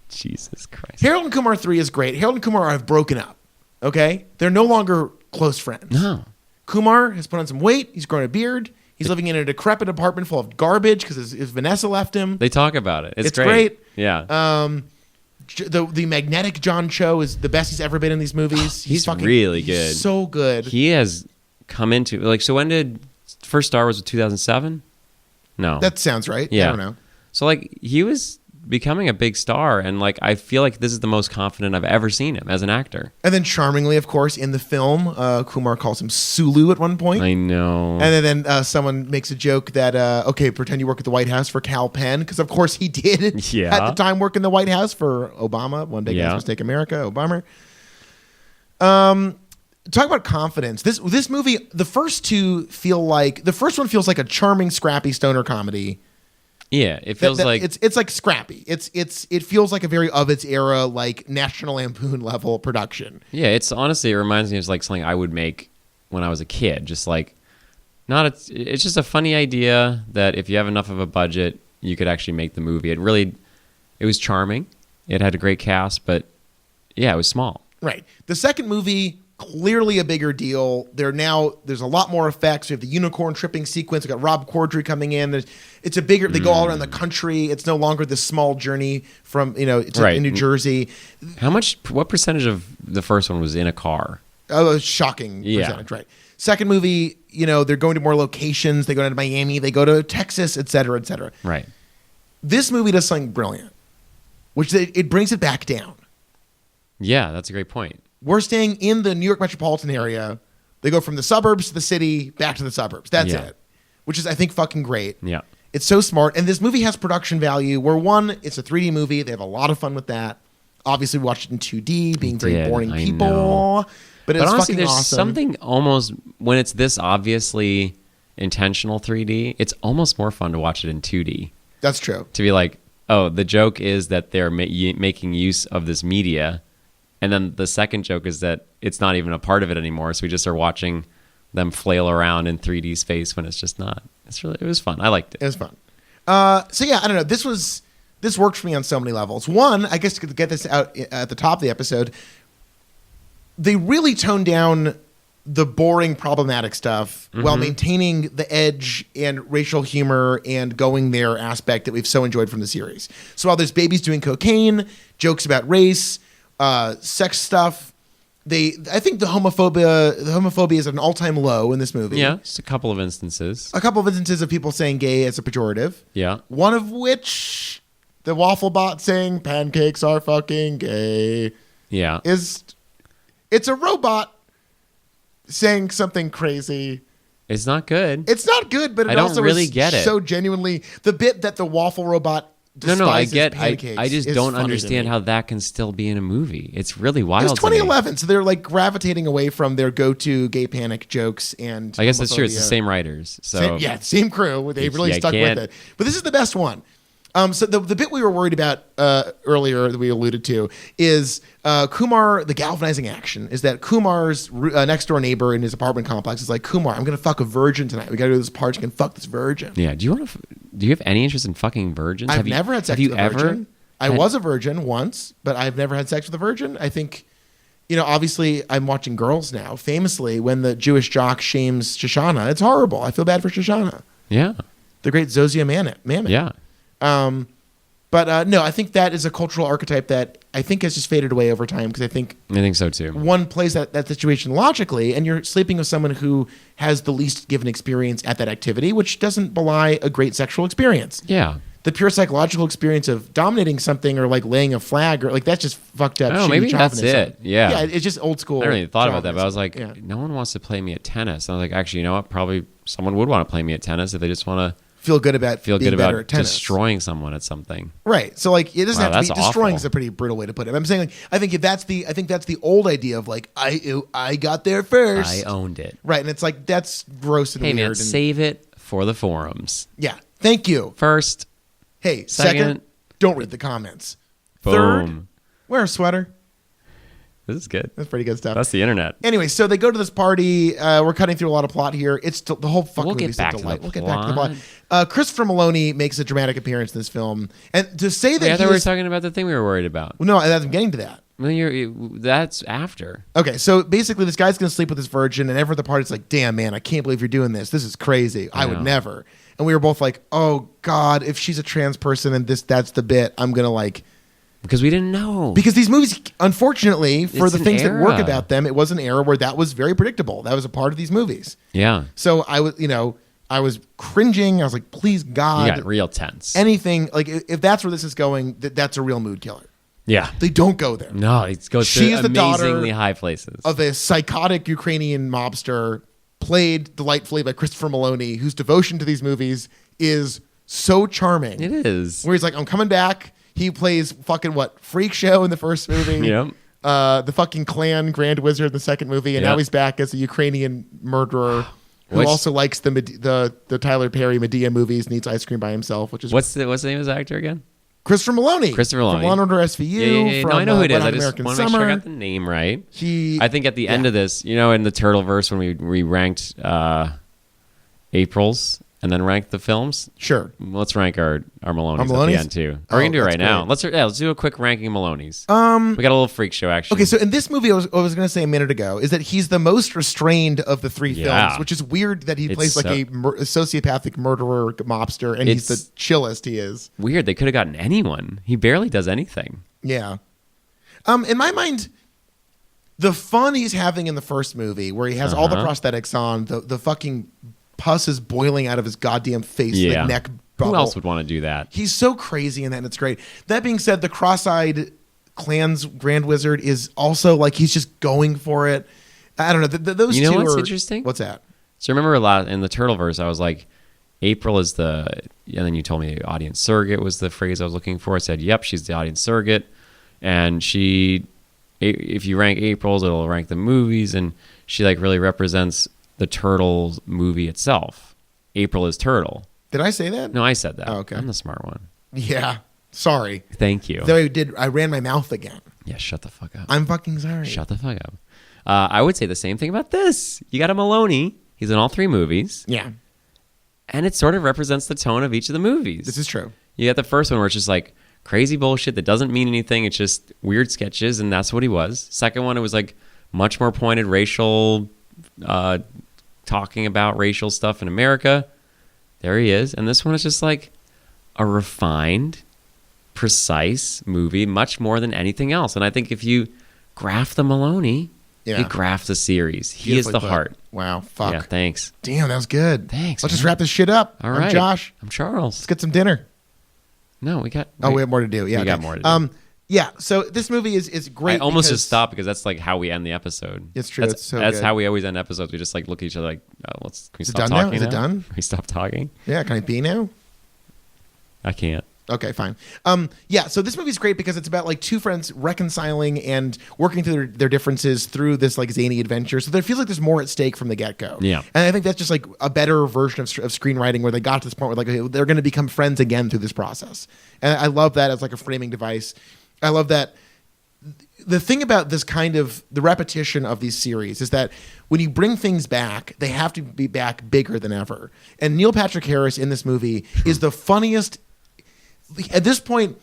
Jesus Christ. Harold and Kumar 3 is great. Harold and Kumar have broken up. Okay, they're no longer close friends. No. Kumar has put on some weight. He's grown a beard. He's living in a decrepit apartment full of garbage because his Vanessa left him. They talk about it. It's great. Yeah. The magnetic John Cho is the best he's ever been in these movies. He's fucking really good. He's so good. He has come into like. So when did first Star Wars? 2007? No. That sounds right. Yeah. I don't know. So like he was becoming a big star, and like I feel like this is the most confident I've ever seen him as an actor. And then charmingly, of course, in the film, Kumar calls him Sulu at one point. I know. And then someone makes a joke that, okay, pretend you work at the White House for Cal Penn, because of course he did at the time work in the White House for Obama. One day, guys, must take America, Obama. talk about confidence. This movie, the first one feels like a charming, scrappy stoner comedy. Yeah, it feels like it's like scrappy. It feels like a very of its era, like National Lampoon level production. Yeah, it reminds me of like something I would make when I was a kid. Just like it's just a funny idea that if you have enough of a budget, you could actually make the movie. It was charming. It had a great cast, but yeah, it was small. Right. The second movie, clearly a bigger deal. There's a lot more effects. We have the unicorn tripping sequence. We got Rob Corddry coming in. It's a bigger. They go all around the country. It's no longer this small journey from in New Jersey. What percentage of the first one was in a car? Oh, a shocking percentage. Right. Second movie, they're going to more locations. They go to Miami. They go to Texas, et cetera, et cetera. Right. This movie does something brilliant, which it brings it back down. Yeah, that's a great point. We're staying in the New York metropolitan area. They go from the suburbs to the city, back to the suburbs. That's it. Which is, I think, fucking great. Yeah. It's so smart. And this movie has production value where, one, it's a 3D movie. They have a lot of fun with that. Obviously, we watched it in 2D, being very boring people. Know. But it's honestly, fucking there's awesome. something almost, when it's this obviously intentional 3D, it's almost more fun to watch it in 2D. That's true. To be like, oh, the joke is that they're making use of this media. And then the second joke is that it's not even a part of it anymore. So we just are watching them flail around in 3D space when it's just not. It was fun. I liked it. It was fun. So yeah, I don't know. This worked for me on so many levels. One, I guess to get this out at the top of the episode, they really toned down the boring, problematic stuff while maintaining the edge and racial humor and going there aspect that we've so enjoyed from the series. So while there's babies doing cocaine, jokes about race, sex stuff, I think the homophobia is at an all-time low in this movie. Yeah, just a couple of instances. A couple of instances of people saying gay as a pejorative. Yeah. One of which, the waffle bot saying pancakes are fucking gay. Yeah. It's a robot saying something crazy. It's not good. It's not good, but I don't really get it. So genuinely, the bit that the waffle robot I get. Pancakes I just don't understand how that can still be in a movie. It's really wild. It was 2011, so they're like gravitating away from their go-to gay panic jokes and. I guess that's true. It's the same writers. So same crew. They really stuck with it. But this is the best one. So the bit we were worried about earlier that we alluded to is Kumar, the galvanizing action, is that Kumar's next door neighbor in his apartment complex is like, Kumar, I'm going to fuck a virgin tonight. We got to do this party. You can fuck this virgin. Yeah. Do you have any interest in fucking virgins? I've never had sex with a virgin. I was a virgin once, but I've never had sex with a virgin. I think, obviously I'm watching Girls now. Famously, when the Jewish jock shames Shoshana, it's horrible. I feel bad for Shoshana. Yeah. The great Zosia Mamet. Yeah. But no, I think that is a cultural archetype that I think has just faded away over time because I think so too. One plays that situation logically, and you're sleeping with someone who has the least given experience at that activity, which doesn't belie a great sexual experience. Yeah. The pure psychological experience of dominating something or like laying a flag or like that's just fucked up. Oh, maybe that's it. Yeah. Yeah, it's just old school. I never even thought about that, but I was like, no one wants to play me at tennis. And I was like, actually, you know what? Probably someone would want to play me at tennis if they just want to feel good about destroying someone at something. Right. So like it doesn't have to be destroying awful. is a pretty brutal way to put it. I'm saying like I think that's the old idea of like I got there first. I owned it. Right. And it's like that's gross and weird. Hey man, save it for the forums. Yeah. Thank you. First. Hey, second, don't read the comments. Boom. Third, wear a sweater. This is good. That's pretty good stuff. That's the internet. Anyway, so they go to this party. We're cutting through a lot of plot here. It's the whole fucking movie is a delight. We'll get back to the plot. Christopher Meloni makes a dramatic appearance in this film. And to say that I thought we were talking about the thing we were worried about. Well, no, I'm getting to that. Well, that's after. Okay, so basically this guy's going to sleep with this virgin, and everyone at the party's like, damn, man, I can't believe you're doing this. This is crazy. I would never. And we were both like, oh, God, if she's a trans person and that's the bit, I'm going to like... Because we didn't know. Because these movies, unfortunately, for the things era. that work about them, it was an era where that was very predictable. That was a part of these movies. Yeah. So I was cringing. I was like, please, God. Yeah, real tense. Anything, like if that's where this is going, that's a real mood killer. Yeah. They don't go there. No, it goes to amazingly high places. Of a psychotic Ukrainian mobster played delightfully by Christopher Meloni, whose devotion to these movies is so charming. It is. Where he's like, I'm coming back. He plays fucking Freak Show in the first movie. Yep. the fucking Klan Grand Wizard in the second movie, and now he's back as a Ukrainian murderer who also likes the Tyler Perry Medea movies and eats ice cream by himself, which is what's the name of his actor again? Christopher Meloni. From Law and Order SVU. Yeah. From, No, I know who it is. I just American want to make Summer. sure I got the name right. He, I think at the end of this, in the Turtleverse when we ranked April's and then ranked the films. Sure. Let's rank our Melonies at Maloney's? the end too. Or we can do it right now. Let's do a quick ranking of Melonies. We got a little freak show action. Okay, so in this movie, I was going to say a minute ago, is that he's the most restrained of the three films, which is weird that he plays like a sociopathic murderer mobster, and he's the chillest he is. Weird. They could have gotten anyone. He barely does anything. Yeah. In my mind, the fun he's having in the first movie, where he has all the prosthetics on, the fucking pus is boiling out of his goddamn face, like neck bubble. Who else would want to do that? He's so crazy in that, and it's great. That being said, the cross-eyed Klan's Grand Wizard is also like he's just going for it. I don't know. Those two what's are interesting? What's that? So remember a lot in the Turtleverse, I was like, April is and then you told me the audience surrogate was the phrase I was looking for. I said, yep, she's the audience surrogate. And if you rank April's, it'll rank the movies, and she like really represents the Turtles movie itself. April is Turtle. Did I say that? No, I said that. Oh, okay. I'm the smart one. Yeah. Sorry. Thank you. Though I ran my mouth again. Yeah, shut the fuck up. I'm fucking sorry. Shut the fuck up. I would say the same thing about this. You got a Meloni. He's in all three movies. Yeah. And it sort of represents the tone of each of the movies. This is true. You got the first one where it's just like crazy bullshit that doesn't mean anything. It's just weird sketches, and that's what he was. Second one, it was like much more pointed racial, talking about racial stuff in America. There he is. And this one is just like a refined, precise movie, much more than anything else. And I think if you graph the Meloni, you graph the series. He is the heart. Wow. Fuck. Yeah, thanks. Damn, that was good. Thanks. Let's just wrap this shit up. All right. I'm Josh. I'm Charles. Let's get some dinner. No, we got... we have more to do. Yeah, we got more to do. Yeah, so this movie is great. I almost just stopped because that's like how we end the episode. It's true. That's how we always end episodes. We just like look at each other like, can we stop talking now? Is now? it done? Can we stop talking? Yeah, can I be now? I can't. Okay, fine. Yeah, so this movie's great because it's about like two friends reconciling and working through their differences through this like zany adventure. So there feels like there's more at stake from the get-go. Yeah. And I think that's just like a better version of screenwriting where they got to this point where like okay, they're going to become friends again through this process. And I love that as like a framing device. I love that. The thing about this kind of the repetition of these series is that when you bring things back, they have to be back bigger than ever. And Neil Patrick Harris in this movie is the funniest. At this point,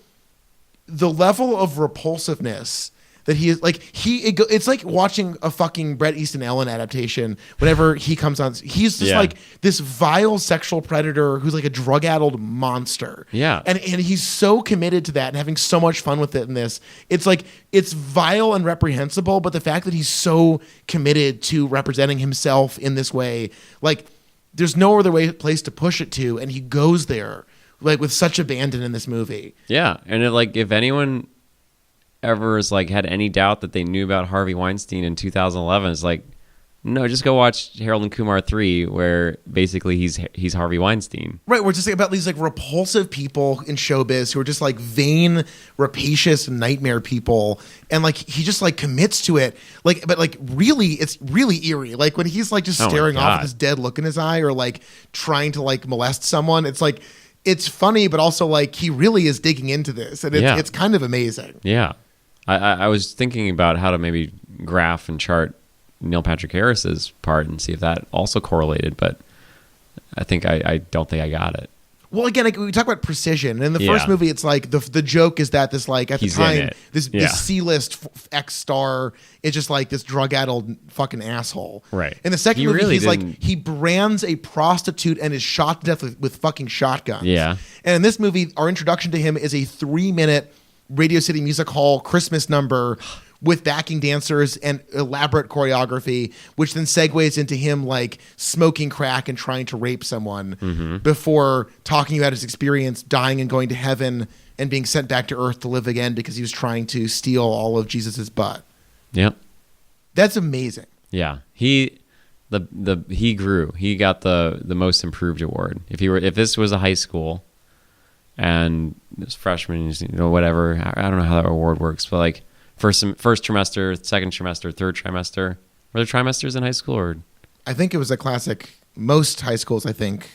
the level of repulsiveness that he is like it's like watching a fucking Bret Easton Ellis adaptation whenever he comes on. He's just like this vile sexual predator who's like a drug-addled monster. Yeah. And he's so committed to that and having so much fun with it in this. It's like it's vile and reprehensible, but the fact that he's so committed to representing himself in this way, like there's no other place to push it to, and he goes there like with such abandon in this movie. Yeah. And if anyone ever has like had any doubt that they knew about Harvey Weinstein in 2011, it's like, no, just go watch Harold and Kumar 3, where basically he's Harvey Weinstein. Right, we're just about these like repulsive people in showbiz who are just like vain, rapacious nightmare people, and like he just like commits to it. Like, but like really, it's really eerie. Like when he's like just staring off with this dead look in his eye, or like trying to like molest someone. It's like it's funny, but also like he really is digging into this, and it's kind of amazing. Yeah. I was thinking about how to maybe graph and chart Neil Patrick Harris's part and see if that also correlated, but I think I don't think I got it. Well, again, like, we talk about precision. And in the first movie, it's like the joke is that this like at the time this C-list X star is just like this drug-addled fucking asshole. Right. In the second movie, he's like he brands a prostitute and is shot to death with fucking shotguns. Yeah. And in this movie, our introduction to him is a 3-minute Radio City Music Hall Christmas number with backing dancers and elaborate choreography, which then segues into him like smoking crack and trying to rape someone before talking about his experience dying and going to heaven and being sent back to earth to live again because he was trying to steal all of Jesus's butt. Yep. That's amazing. Yeah. He grew. He got the most improved award. If this was a high school and this freshman, whatever, I don't know how that award works, but like first trimester, second trimester, third trimester. Were there trimesters in high school, or? I think it was a classic. Most high schools, I think,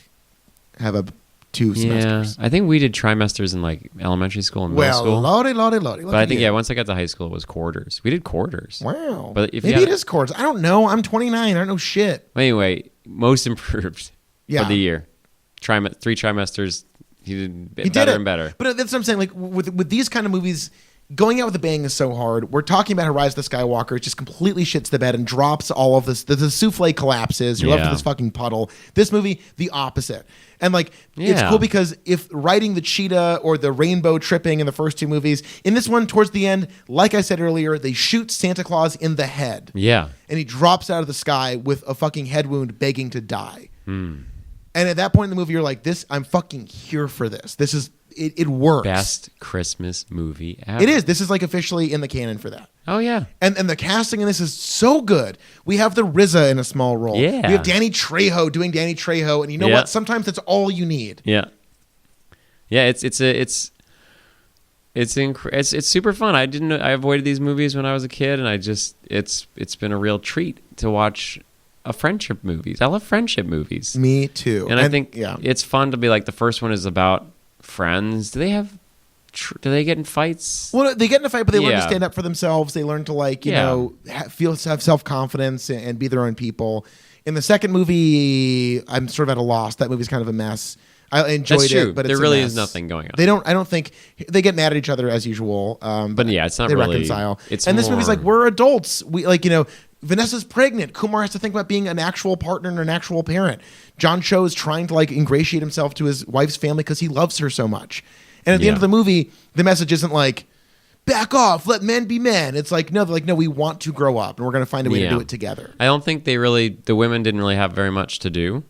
have 2 semesters. Yeah, I think we did trimesters in like elementary school and middle school. Lordy. But I think once I got to high school, it was quarters. We did quarters. Wow. But if maybe it is quarters. I don't know. I'm 29. I don't know shit. Anyway, most improved Yeah. for the year. 3 trimesters. He did He better did it. and better. But that's what I'm saying. Like with these kind of movies, going out with a bang is so hard. We're talking about how Rise of the Skywalker. It just completely shits the bed and drops all of this. The souffle collapses. You're left with this fucking puddle. This movie, the opposite. And like, it's cool because if riding the cheetah or the rainbow tripping in the first 2 movies, in this one, towards the end, like I said earlier, they shoot Santa Claus in the head. Yeah. And he drops out of the sky with a fucking head wound begging to die. And at that point in the movie, you're like, I'm fucking here for this. This is, it works. Best Christmas movie ever. It is. This is like officially in the canon for that. Oh, yeah. And the casting in this is so good. We have the RZA in a small role. Yeah. We have Danny Trejo doing Danny Trejo. And you know what? Sometimes that's all you need. Yeah. Yeah, it's super fun. I avoided these movies when I was a kid, and it's been a real treat to watch friendship movies. I love friendship movies. Me too. And I think it's fun to be like, the first one is about friends. Do they get in fights? Well, they get in a fight, but they learn to stand up for themselves. They learn to have self-confidence and be their own people. In the second movie, I'm sort of at a loss. That movie's kind of a mess. I enjoyed it, but there really is nothing going on. I don't think they get mad at each other as usual. But yeah, it's not they really. Reconcile. This movie's like, we're adults. We Vanessa's pregnant. Kumar has to think about being an actual partner and an actual parent. John Cho is trying to like ingratiate himself to his wife's family because he loves her so much. And at the end of the movie, the message isn't like, back off, let men be men. It's like, no, we want to grow up and we're going to find a way to do it together. I don't think the women didn't really have very much to do.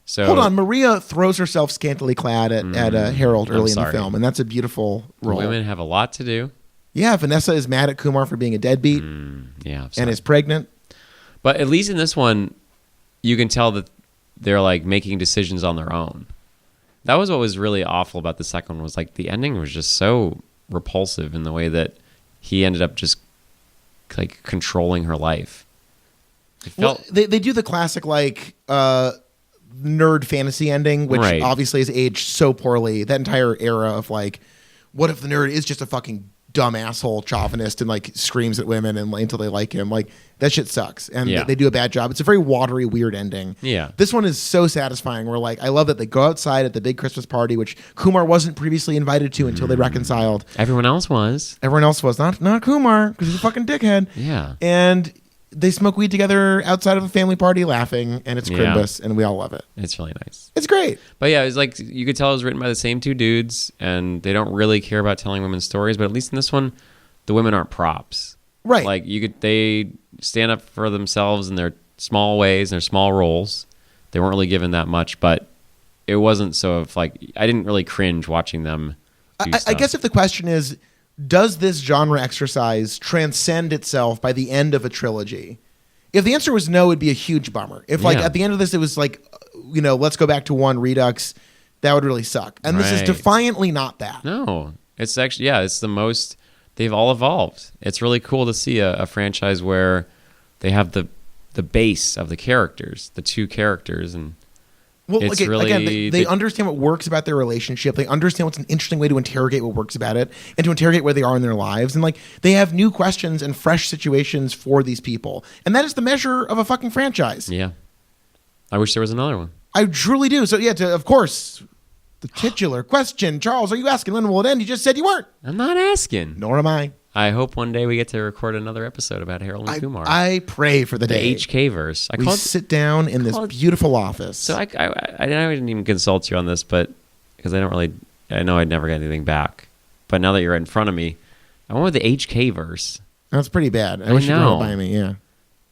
So hold on, Maria throws herself scantily clad at Harold early in the film, and that's a beautiful role. Women have a lot to do. Yeah, Vanessa is mad at Kumar for being a deadbeat. And is pregnant. But at least in this one, you can tell that they're like making decisions on their own. That was what was really awful about the second one, was like the ending was just so repulsive in the way that he ended up just like controlling her life. They do the classic like nerd fantasy ending, which obviously has aged so poorly. That entire era of like, what if the nerd is just a fucking dumb asshole chauvinist and like screams at women and until they like him, like that shit sucks. And they do a bad job. It's a very watery, weird ending. Yeah. This one is so satisfying. We're like, I love that they go outside at the big Christmas party, which Kumar wasn't previously invited to until they reconciled. Everyone else was. Not Kumar, because he's a fucking dickhead. Yeah. And they smoke weed together outside of a family party laughing, and it's Crimbus, and we all love it. It's really nice. It's great. But yeah, it's like, you could tell it was written by the same 2 dudes, and they don't really care about telling women's stories, but at least in this one, the women aren't props. Right. Like, they stand up for themselves in their small ways, in their small roles. They weren't really given that much, but it wasn't so I didn't really cringe watching them do stuff. I guess if the question is, does this genre exercise transcend itself by the end of a trilogy? If the answer was no, it'd be a huge bummer. If at the end of this, it was like, let's go back to 1 Redux, that would really suck. And this is defiantly not that. No, it's actually, it's the most, they've all evolved. It's really cool to see a franchise where they have the base of the characters, the 2 characters, and it's they understand what works about their relationship. They understand what's an interesting way to interrogate what works about it and to interrogate where they are in their lives. And they have new questions and fresh situations for these people. And that is the measure of a fucking franchise. Yeah. I wish there was another one. I truly do. So of course, the titular question. Charles, are you asking when will it end? You just said you weren't. I'm not asking. Nor am I. I hope one day we get to record another episode about Harold and Kumar. I pray for the day. The HKverse. We sit down in this beautiful office. So I didn't even consult you on this, but because I know I'd never get anything back. But now that you're right in front of me, I went with the HKverse. That's pretty bad. I wish you could run it by me, yeah.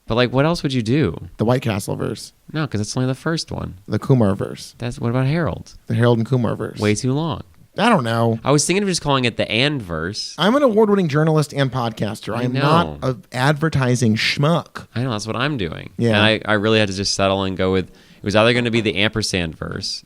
But what else would you do? The White Castle verse. No, because it's only the first one. The Kumar verse. What about Harold? The Harold and Kumar verse. Way too long. I don't know. I was thinking of just calling it the And verse. I'm an award-winning journalist and podcaster. I'm not an advertising schmuck. I know, that's what I'm doing. Yeah. And I really had to just settle and go with, it was either going to be the ampersand verse.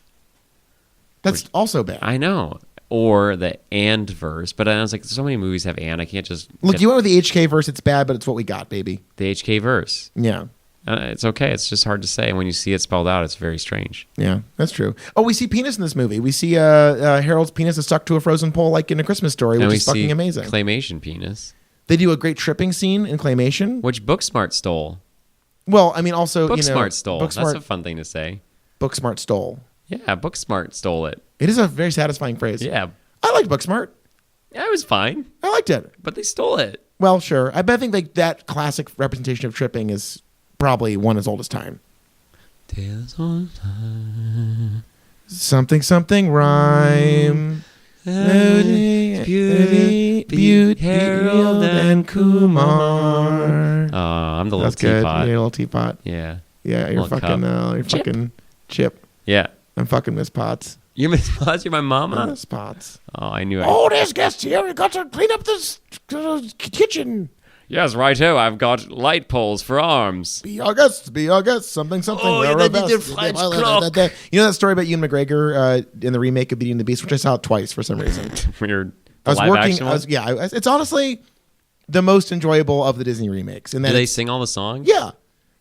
That's also bad. I know. or the and verse. But I was like, so many movies have and. I can't just look. You went with the HKverse. It's bad, but it's what we got, baby. The HKverse. Yeah. It's okay. It's just hard to say. And when you see it spelled out, it's very strange. Yeah, that's true. Oh, we see penis in this movie. We see Harold's penis is stuck to a frozen pole like in A Christmas Story, which is fucking amazing. Claymation penis. They do a great tripping scene in Claymation. Which Booksmart stole. Well, I mean, also, Booksmart stole. That's a fun thing to say. Booksmart stole. Yeah, Booksmart stole it. It is a very satisfying phrase. Yeah. I liked Booksmart. Yeah, it was fine. I liked it. But they stole it. Well, sure. I think like that classic representation of tripping is probably one as old as time. Tales on time. Something rhyme. Beauty, Harold and Kumar. Oh, I'm the little That's good. teapot. You're a little teapot. Yeah. Yeah, you're fucking Chip. Yeah. I'm fucking Miss Potts. You're Miss Potts? You're my mama? Miss Potts. Oh, I knew it. Oh, there's guests here. We got to clean up this kitchen. Yes, righto. I've got light poles for arms. Be our guests. Something. Oh, they did French clock. You know that story about Ewan McGregor in the remake of Beauty and the Beast, which I saw twice for some reason. Weird. I was working. It's honestly the most enjoyable of the Disney remakes. And do they sing all the songs? Yeah.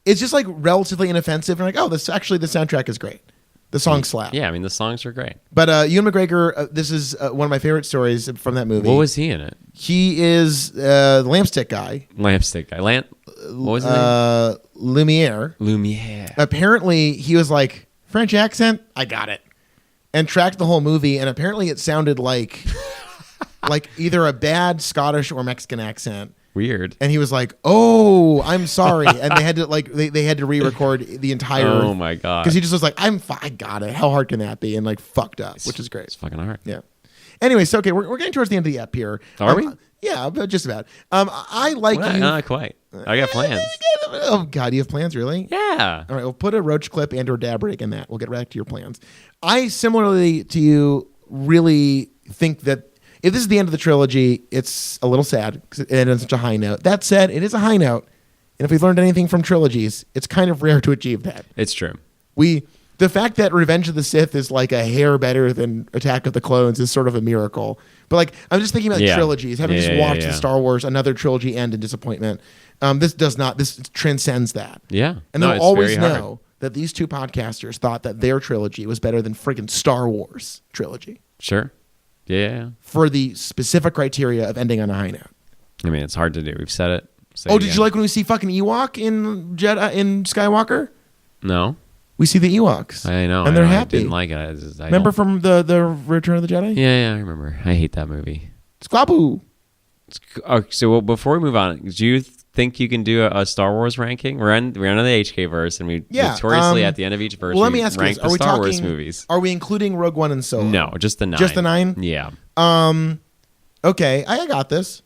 It's just like relatively inoffensive. And like, oh, the soundtrack is great. The song slap. Yeah, I mean, the songs are great. But Ewan McGregor, this is one of my favorite stories from that movie. What was he in it? He is the lampstick guy. Lampstick guy. What was his name? Lumiere. Apparently, he was like, French accent? I got it. And tracked the whole movie, and apparently it sounded like like either a bad Scottish or Mexican accent. Weird. And he was like, "Oh, I'm sorry," and they had to they had to re-record the entire. Oh my god! Because he just was like, I got it. How hard can that be?" And like fucked up, which is great. It's fucking hard. Yeah. Anyway, so okay, we're getting towards the end of the ep here. Are we? Yeah, but just about. I like you. Not quite. I got plans. Oh god, you have plans, really? Yeah. All right, we'll put a roach clip and or dab break in that. We'll get back to your plans. I similarly to you really think that. If this is the end of the trilogy, it's a little sad because it ended on such a high note. That said, it is a high note. And if we've learned anything from trilogies, it's kind of rare to achieve that. It's true. The fact that Revenge of the Sith is like a hair better than Attack of the Clones is sort of a miracle. But like, I'm just thinking about trilogies. Having just watched the Star Wars, another trilogy end in disappointment. This transcends that. Yeah. And they'll always know that these two podcasters thought that their trilogy was better than friggin' Star Wars trilogy. Sure. Yeah. For the specific criteria of ending on a high note. I mean, it's hard to do. We've said it. Did you like when we see fucking Ewok in Skywalker? No. We see the Ewoks. I know. And they're happy. I didn't like it. Remember from the Return of the Jedi? Yeah, I remember. I hate that movie. Squaboo. So before we move on, do you think you can do a Star Wars ranking? We're on the HKverse, and we notoriously at the end of each verse, let me ask rank you this. the Star Wars movies. Are we including Rogue One and Solo? No, just the 9. Just the 9? Yeah. Okay, I got this.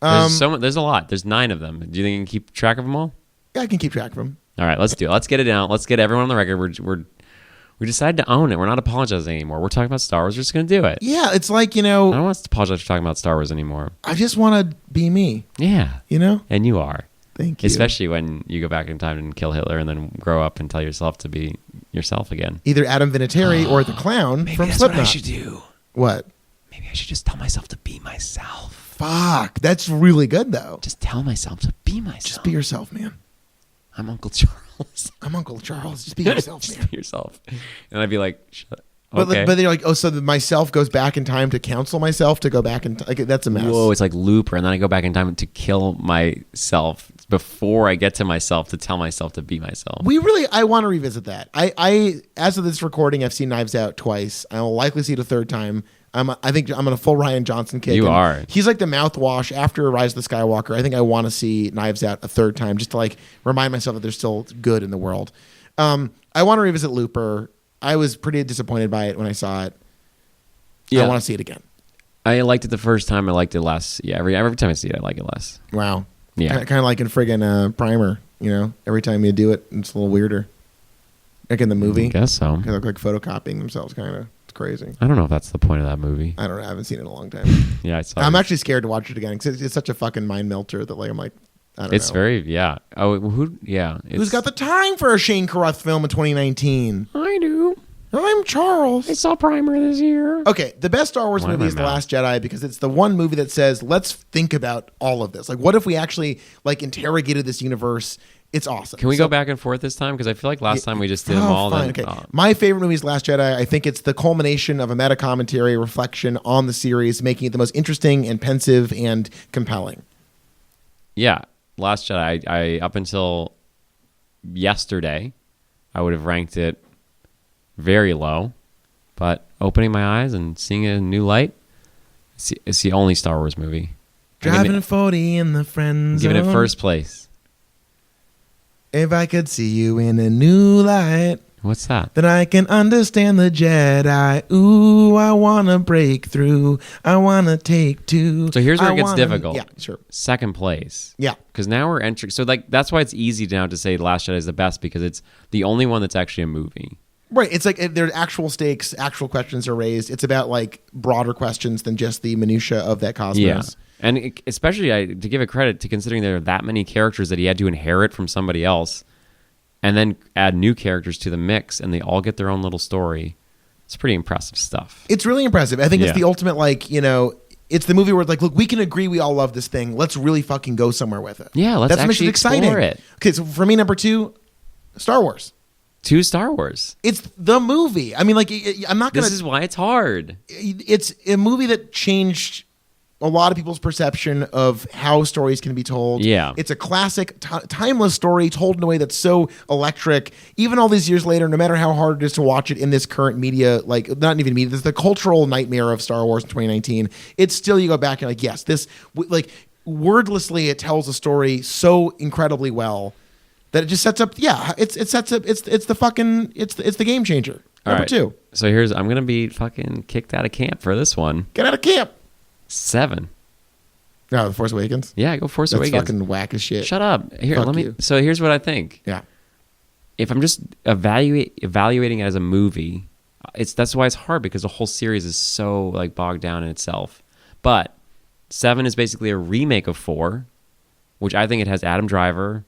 There's a lot. There's 9 of them. Do you think you can keep track of them all? Yeah, I can keep track of them. All right, let's do it. Let's get it out. Let's get everyone on the record. We decided to own it. We're not apologizing anymore. We're talking about Star Wars. We're just going to do it. Yeah, it's like, I don't want to apologize for talking about Star Wars anymore. I just want to be me. Yeah. And you are. Thank you. Especially when you go back in time and kill Hitler and then grow up and tell yourself to be yourself again. Either Adam Vinatieri or the clown from Slipknot. Maybe that's what I should do. What? Maybe I should just tell myself to be myself. Fuck. That's really good, though. Just tell myself to be myself. Just be yourself, man. I'm Uncle Charles. I'm Uncle Charles. Just be yourself, just man. Be yourself. And I'd be like, shut. Okay. But then you're like, so the myself goes back in time to counsel myself to go back in like that's a mess. Whoa, it's like Looper, and then I go back in time to kill myself before I get to myself to tell myself to be myself. I want to revisit that. I as of this recording, I've seen Knives Out twice. I will likely see it a third time. I think I'm on a full Rian Johnson kick. You are. He's like the mouthwash after Rise of the Skywalker. I think I want to see Knives Out a third time just to like remind myself that there's still good in the world. I want to revisit Looper. I was pretty disappointed by it when I saw it. Yeah. I want to see it again. I liked it the first time. I liked it less. Yeah, every time I see it, I like it less. Wow. Yeah. Kind of like in friggin' Primer, every time you do it, it's a little weirder. Like in the movie. I guess so. They look like photocopying themselves, kind of. It's crazy. I don't know if that's the point of that movie. I don't know. I haven't seen it in a long time. Yeah, I saw I'm actually scared to watch it again because it's such a fucking mind melter that I'm like, I don't know. It's very, yeah. Oh, who? Yeah. Who's got the time for a Shane Carruth film in 2019? I do. I'm Charles. I saw Primer this year. Okay, the best Star Wars movie is The Last Jedi because it's the one movie that says, let's think about all of this. Like, what if we actually interrogated this universe? It's awesome. Can we go back and forth this time? Because I feel like last time we just did them all. Fine. Okay. My favorite movie is Last Jedi. I think it's the culmination of a meta commentary, reflection on the series, making it the most interesting and pensive and compelling. Yeah, Last Jedi. I up until yesterday, I would have ranked it very low, but opening my eyes and seeing it in a new light, it's the only Star Wars movie. Driving 40 in the friend zone. Giving it first place. If I could see you in a new light. What's that? Then I can understand the Jedi. Ooh, I want to break through. I want to take two. So here's where it gets difficult. Yeah, sure. Second place. Yeah. Because now we're entering. So that's why it's easy now to say Last Jedi is the best, because it's the only one that's actually a movie. Right. It's like there's actual stakes, actual questions are raised. It's about broader questions than just the minutia of that cosmos. Yeah. And especially to give it credit to considering there are that many characters that he had to inherit from somebody else and then add new characters to the mix, and they all get their own little story. It's pretty impressive stuff. It's really impressive. I think it's the ultimate, it's the movie where look, we can agree we all love this thing. Let's really fucking go somewhere with it. Yeah, let's actually explore it. Okay, so for me, number 2, Star Wars. 2 Star Wars. It's the movie. I mean, I'm not going to... This is why it's hard. It's a movie that changed a lot of people's perception of how stories can be told. Yeah. It's a classic, timeless story told in a way that's so electric. Even all these years later, no matter how hard it is to watch it in this current media, not even media, this is the cultural nightmare of Star Wars in 2019. It's still, you go back and yes, this, wordlessly, it tells a story so incredibly well that it just sets up, it's the game changer. Number 2. So I'm going to be fucking kicked out of camp for this one. Get out of camp. 7. No, The Force Awakens? Yeah, go Force Awakens. That's fucking whack as shit. Shut up. Here, So here's what I think. Yeah. If I'm just evaluating it as a movie, that's why it's hard, because the whole series is so bogged down in itself. But 7 is basically a remake of 4, which I think it has Adam Driver.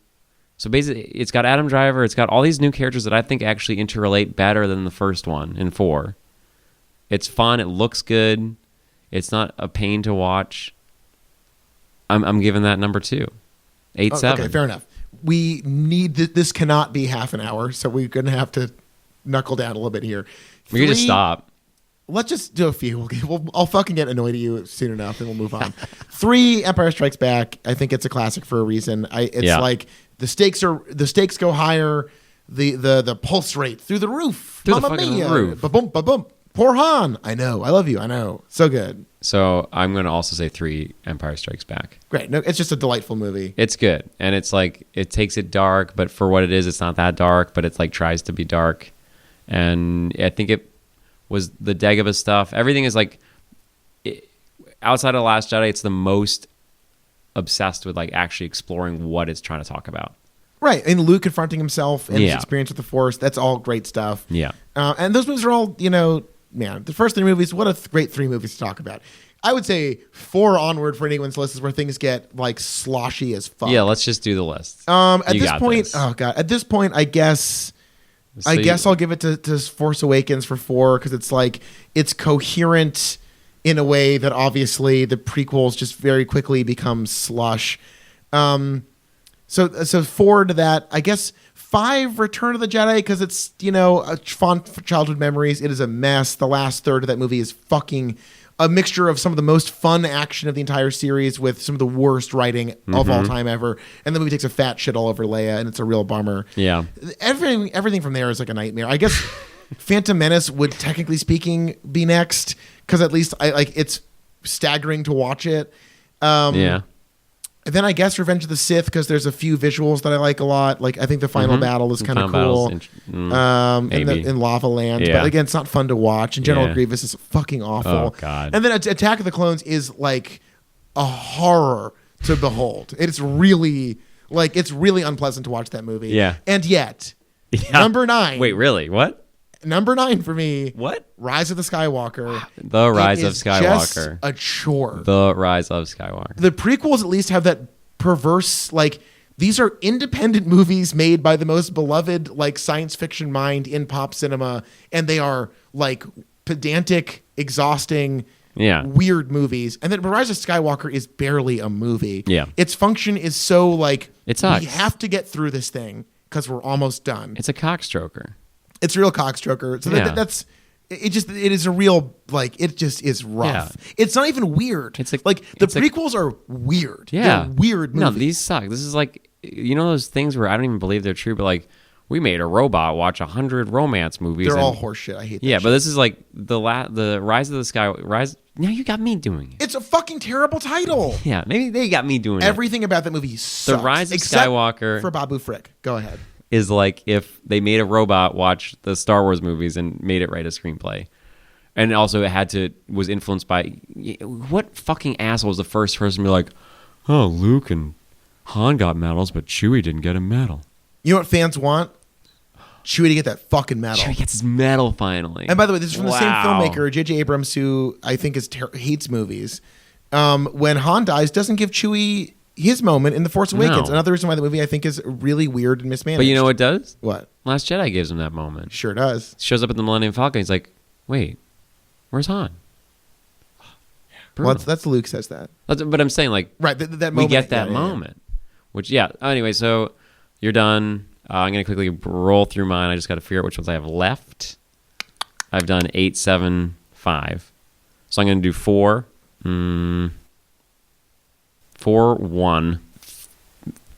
So basically, it's got Adam Driver. It's got all these new characters that I think actually interrelate better than the first one in 4. It's fun. It looks good. It's not a pain to watch. I'm giving that number 2. 8-7. Okay, fair enough. We need this cannot be half an hour, so we're gonna have to knuckle down a little bit here. We can just stop. Let's just do a few. I'll fucking get annoyed at you soon enough, and we'll move on. 3, Empire Strikes Back. I think it's a classic for a reason. The stakes go higher. The pulse rate through the roof. Through the fucking roof. Ba-boom, ba-boom. Poor Han. I know. I love you. I know. So good. So I'm going to also say 3, Empire Strikes Back. Great. No, it's just a delightful movie. It's good. And it's it takes it dark, but for what it is, it's not that dark, but it's tries to be dark. And I think it was the Dagobah stuff. Everything is outside of Last Jedi, it's the most obsessed with actually exploring what it's trying to talk about. Right. And Luke confronting himself and his experience with the Force. That's all great stuff. Yeah. And those movies are all, man, the first 3 movies, what a great 3 movies to talk about. I would say 4 onward for anyone's list is where things get sloshy as fuck. Yeah, let's just do the list. At this point, I guess I'll give it to Force Awakens for 4, because it's coherent in a way that obviously the prequels just very quickly become slush. So 4 to that, I guess. 5, Return of the Jedi, because it's, a fond for childhood memories. It is a mess. The last third of that movie is fucking a mixture of some of the most fun action of the entire series with some of the worst writing of all time ever. And the movie takes a fat shit all over Leia, and it's a real bummer. Yeah. Everything from there is a nightmare. I guess Phantom Menace would, technically speaking, be next, because at least it's staggering to watch it. Yeah. And then I guess Revenge of the Sith, because there's a few visuals that I like a lot. I think the final battle is kind of cool. In Lava Land. Yeah. But again, it's not fun to watch. And General Grievous is fucking awful. Oh, God. And then Attack of the Clones is a horror to behold. It's really unpleasant to watch that movie. Yeah. And yet, number 9. Wait, really? What? Number 9 for me. What? Rise of the Skywalker. The Rise of Skywalker. Just a chore. The Rise of Skywalker. The prequels at least have that perverse, These are independent movies made by the most beloved like science fiction mind in pop cinema, and they are like pedantic, exhausting, weird movies. And then Rise of Skywalker is barely a movie. Yeah. Its function is so like, it sucks. We have to get through this thing because we're almost done. It's a cockstroker. It's a real cockstroker. So that's it is a real, like, it just is rough. Yeah. It's not even weird. It's like the prequels are weird. Yeah. They're weird movies. No, these suck. This is like, you know those things where I don't even believe they're true, but like, we made a robot watch 100 romance movies. They're all horseshit. I hate that shit. But this is like the Rise of the Sky. Now you got me doing it. It's a fucking terrible title. Yeah, maybe they got me doing Everything about that movie sucks. The Rise of Skywalker. For Babu Frick. Go ahead. Is like if they made a robot watch the Star Wars movies and made it write a screenplay. And also it was influenced by, what fucking asshole was the first person to be like, oh, Luke and Han got medals, but Chewie didn't get a medal. You know what fans want? Chewie to get that fucking medal. Chewie gets his medal finally. And by the way, this is from the same filmmaker, J.J. Abrams, who I think hates movies. When Han dies, doesn't give Chewie his moment in The Force Awakens. Another reason why the movie I think is really weird and mismanaged. But you know what does? What? Last Jedi gives him that moment. Sure does. Shows up in the Millennium Falcon. He's like, wait, where's Han? Well, that's Luke says that. But I'm saying, like, right, that moment, we get that moment. Which, anyway, so you're done. I'm going to quickly roll through mine. I just got to figure out which ones I have left. I've done 8, 7, 5. So I'm going to do 4. 4, 1.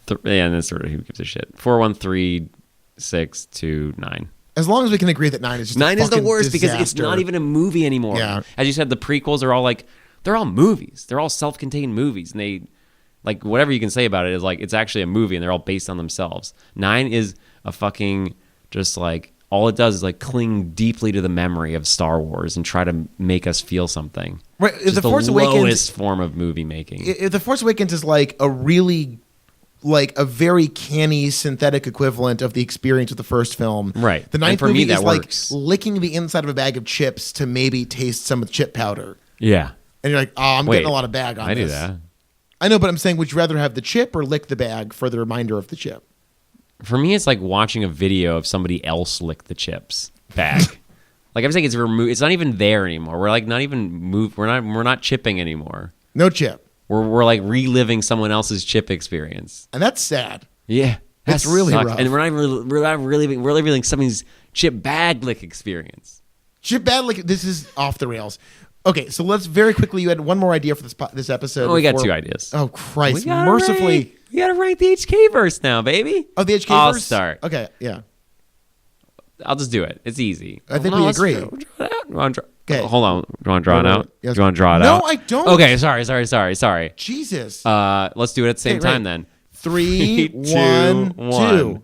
And then sort of who gives a shit. 4, 1, 3, 6, 2, 9. As long as we can agree that 9 is just 9 is the worst disaster. because it's not even a movie anymore. Yeah. As you said, the prequels are all like, they're all movies. They're all self-contained movies. And they, like, whatever you can say about it is like, it's actually a movie and they're all based on themselves. 9 is a fucking, just like, all it does is like cling deeply to the memory of Star Wars and try to make us feel something. Right. Just the Force lowest form of movie making. If The Force Awakens is like a really, like a very canny synthetic equivalent of the experience of the first film. Right. The ninth movie is works. Like licking the inside of a bag of chips to maybe taste some of the chip powder. Yeah. And you're like, oh, I'm getting a lot of bag on this. I do that. I know, but I'm saying, would you rather have the chip or lick the bag for the reminder of the chip? For me, it's like watching a video of somebody else lick the chips bag. Like I'm saying, it's removed. It's not even there anymore. We're like not even moved. We're not chipping anymore. No chip. We're like reliving someone else's chip experience, and that's sad. Yeah, that's really rough. And we're not reliving somebody's chip bag lick experience. Chip bag lick. This is off the rails. Okay, so let's very quickly. You had one more idea for this episode. Oh, we got 2 ideas. Oh Christ! Mercifully, we gotta write the HKverse now, baby. Oh, the HKverse. I'll start. Okay, yeah. I'll just do it. It's easy. I think we agree. Okay. Hold on. Do you want to draw it out? Yes. Do you want to draw it No, out? I don't. Okay, sorry. Jesus. Let's do it at the same time then. 3, 1, 2.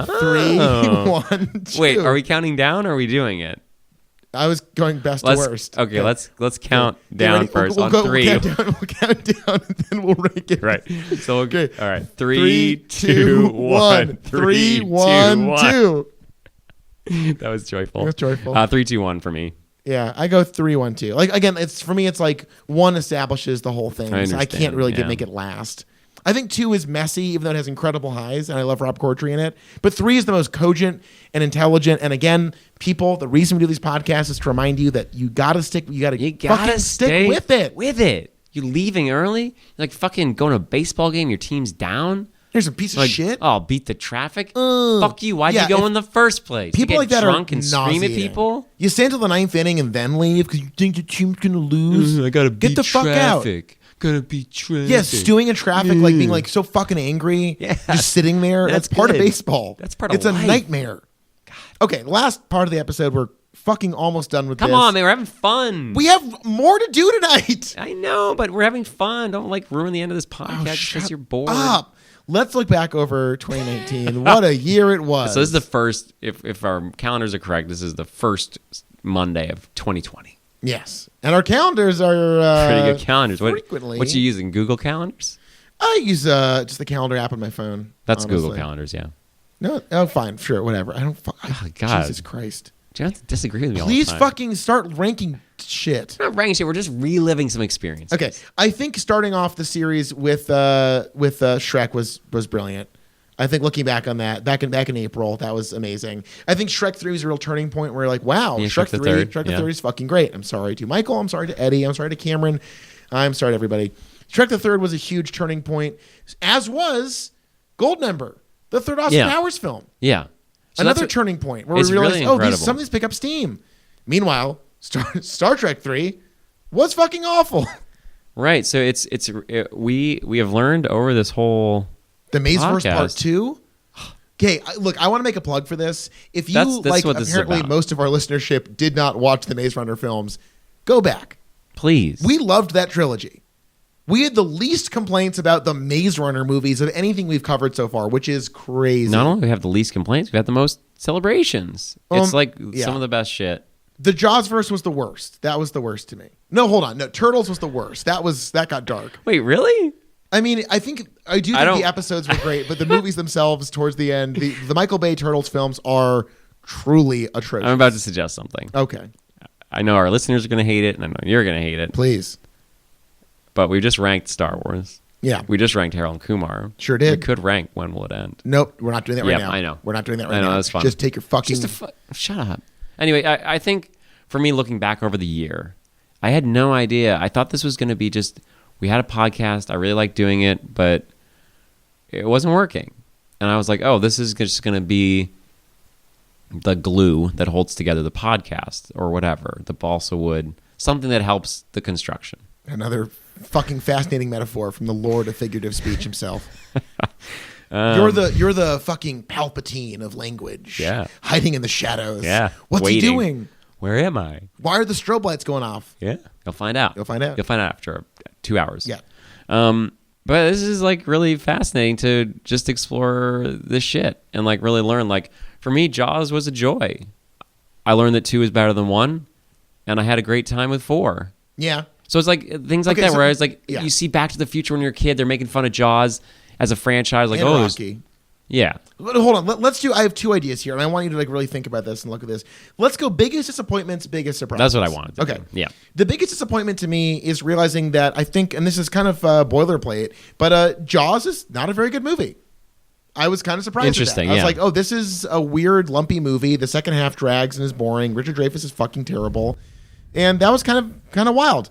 3, 1, 2. Wait, are we counting down or are we doing it? I was going best to worst. Okay, let's count down first on 3. We'll count down and then we'll rank it. Right. So okay. All right. 3, 2, 1. 3, 1, 2. That was joyful. It was joyful. 3, 2, 1 for me. Yeah, I go 3, 1, 2. Like again, it's for me. It's like 1 establishes the whole thing. I can't really make it last. I think 2 is messy, even though it has incredible highs, and I love Rob Corddry in it. But 3 is the most cogent and intelligent. And again, people, the reason we do these podcasts is to remind you that you gotta stick with it. You leaving early? You're like fucking going to a baseball game. Your team's down. Here's a piece of shit. Oh, beat the traffic. Fuck you. Why'd you go in the first place? People you get like that drunk are and scream at people. You stay until the 9th inning and then leave because you think your team's gonna lose. I gotta get the fuck out. Gonna beat traffic. Yeah, stewing in traffic, like being like so fucking angry, just sitting there. That's part of baseball. That's part of life. It's a nightmare. God. Okay, last part of the episode. We're fucking almost done with this. Come on, man. We're having fun. We have more to do tonight. I know, but we're having fun. Don't like ruin the end of this podcast because you're bored. Up. Let's look back over 2019. What a year it was. So this is the first, if our calendars are correct, this is the first Monday of 2020. Yes. And our calendars are pretty good calendars. Frequently. What you using? Google Calendars? I use just the calendar app on my phone. That's honestly. Google Calendars, yeah. No, fine, sure, whatever. I don't. Oh, God. Jesus Christ. Do you have to disagree with me? Please all the time? fucking start ranking shit. We're not ranking shit. We're just reliving some experiences. Okay, I think starting off the series with Shrek was brilliant. I think looking back on that, back in April, that was amazing. I think Shrek 3 was a real turning point where like, wow, Shrek the Third is fucking great. I'm sorry to Michael. I'm sorry to Eddie. I'm sorry to Cameron. I'm sorry to everybody. Shrek the Third was a huge turning point, as was Goldmember, the third Austin Powers film. Yeah. So another turning point where we realized, some of these pick up steam. Meanwhile, Star Trek 3 was fucking awful. Right. So we have learned over this whole The Mazeverse Part 2. Okay, look, I want to make a plug for this. If you that's apparently most of our listenership did not watch the Maze Runner films, go back. Please. We loved that trilogy. We had the least complaints about the Maze Runner movies of anything we've covered so far, which is crazy. Not only do we have the least complaints, we have the most celebrations. It's like some of the best shit. The Jaws verse was the worst. That was the worst to me. No, hold on. No, Turtles was the worst. That got dark. Wait, really? I mean, I do think the episodes were great, but the movies themselves towards the end, the Michael Bay Turtles films are truly atrocious. I'm about to suggest something. Okay. I know our listeners are going to hate it, and I know you're going to hate it. Please. But we just ranked Star Wars. Yeah. We just ranked Harold Kumar. Sure did. We could rank When Will It End? Nope, we're not doing that right now. I know. We're not doing that right now. I know, that's fun. Just take your fucking... Shut up. Anyway, I think for me, looking back over the year, I had no idea. I thought this was going to be just... We had a podcast. I really liked doing it, but it wasn't working. And I was like, oh, this is just going to be the glue that holds together the podcast or whatever. The balsa wood. Something that helps the construction. Another fucking fascinating metaphor from the Lord of figurative speech himself. You're the fucking Palpatine of language. Yeah. Hiding in the shadows. Yeah. What's waiting. he doing? Where am I? Why are the strobe lights going off? Yeah. You'll find out. You'll find out after 2 hours. Yeah. But this is like really fascinating to just explore this shit and like really learn. Like for me, Jaws was a joy. I learned that 2 is better than 1, and I had a great time with 4. Yeah. So it's like things like that where I was like, you see Back to the Future when you're a kid, they're making fun of Jaws as a franchise. Like, and Rocky. Yeah. Hold on. Let's do. I have 2 ideas here, and I want you to like really think about this and look at this. Let's go biggest disappointments, biggest surprises. That's what I wanted. Okay. Yeah. The biggest disappointment to me is realizing that I think, and this is kind of boilerplate, but Jaws is not a very good movie. I was kind of surprised. Interesting. At that. I was like, oh, this is a weird, lumpy movie. The second half drags and is boring. Richard Dreyfuss is fucking terrible, and that was kind of wild.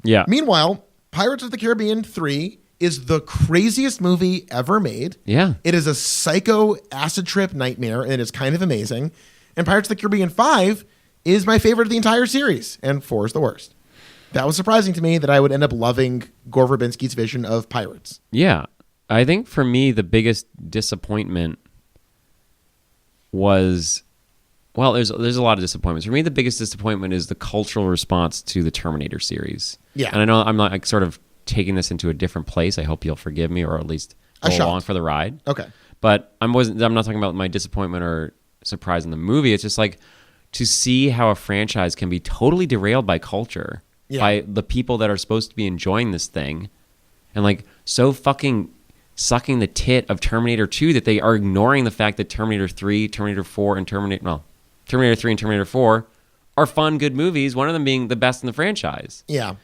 Yeah. Meanwhile, Pirates of the Caribbean 3 is the craziest movie ever made. Yeah. It is a psycho acid trip nightmare, and it's kind of amazing. And Pirates of the Caribbean 5 is my favorite of the entire series, and 4 is the worst. That was surprising to me that I would end up loving Gore Verbinski's vision of pirates. Yeah. I think for me, the biggest disappointment was... Well, there's a lot of disappointments. For me, the biggest disappointment is the cultural response to the Terminator series. Yeah. And I know I'm not like, sort of taking this into a different place. I hope you'll forgive me or at least go along for the ride. Okay. But I'm not talking about my disappointment or surprise in the movie. It's just like to see how a franchise can be totally derailed by culture, by the people that are supposed to be enjoying this thing, and like so fucking sucking the tit of Terminator 2 that they are ignoring the fact that Terminator 3, Terminator 4, and Terminator 3 and Terminator 4 are fun, good movies, one of them being the best in the franchise. Yeah.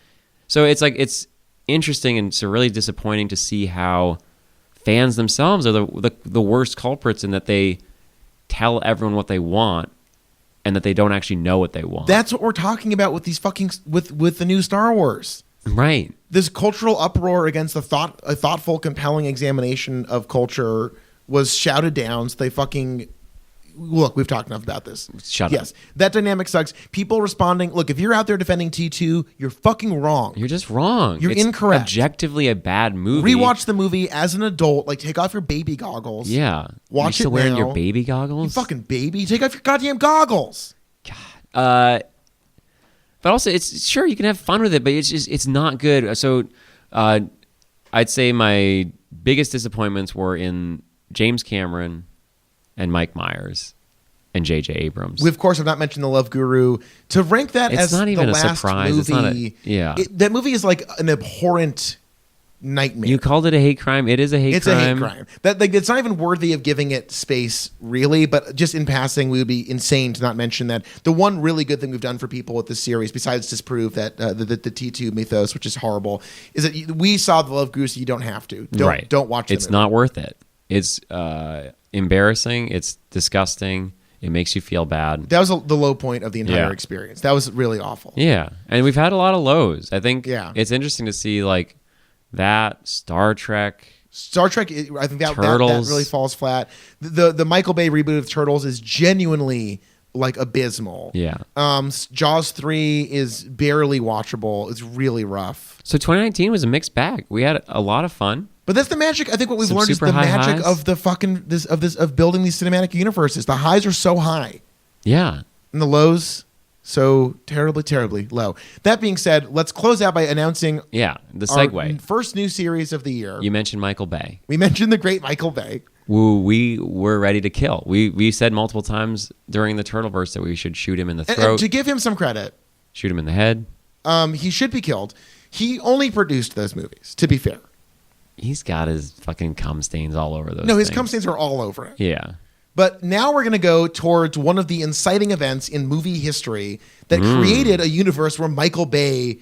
So it's like, it's interesting and so really disappointing to see how fans themselves are the worst culprits in that they tell everyone what they want and that they don't actually know what they want. That's what we're talking about with these fucking, with the new Star Wars. Right. This cultural uproar against a thoughtful, compelling examination of culture was shouted down. So they fucking... Look, we've talked enough about this. Shut up. Yes, that dynamic sucks. People responding, look, if you're out there defending T2, you're fucking wrong. You're just wrong. You're it's incorrect. Objectively a bad movie. Rewatch the movie as an adult. Like, take off your baby goggles. Yeah. Watch you it still now. wearing your baby goggles? You fucking baby. Take off your goddamn goggles. God. But also, it's sure you can have fun with it, but it's not good. So I'd say my biggest disappointments were in James Cameron and Mike Myers and J.J. Abrams. We, of course, have not mentioned The Love Guru. To rank that it's as not even the a last surprise. movie, it's not that movie is like an abhorrent nightmare. You called it a hate crime. It is a hate crime. It's a hate crime. It's not even worthy of giving it space, really. But just in passing, we would be insane to not mention that the one really good thing we've done for people with this series, besides disprove that the T2 mythos, which is horrible, is that we saw the Love Goose. You don't have to. Don't watch it. It's not worth it. It's embarrassing. It's disgusting. It makes you feel bad. That was the low point of the entire experience. That was really awful. Yeah. And we've had a lot of lows. I think it's interesting to see like that, Star Trek, I think that really falls flat. The Michael Bay reboot of Turtles is genuinely like abysmal. Yeah. Jaws 3 is barely watchable. It's really rough. So 2019 was a mixed bag. We had a lot of fun. But that's the magic. I think what we've learned is the magic highs. of the fucking of building these cinematic universes. The highs are so high. Yeah. And the lows so terribly, terribly low. That being said, let's close out by announcing the segue. Our first new series of the year. You mentioned Michael Bay. We mentioned the great Michael Bay. Woo, we were ready to kill. We said multiple times during the Turtleverse that we should shoot him in the throat. And to give him some credit. Shoot him in the head. He should be killed. He only produced those movies, to be fair. He's got his fucking cum stains all over those his things. cum stains are all over it. Yeah. But now we're going to go towards one of the inciting events in movie history that created a universe where Michael Bay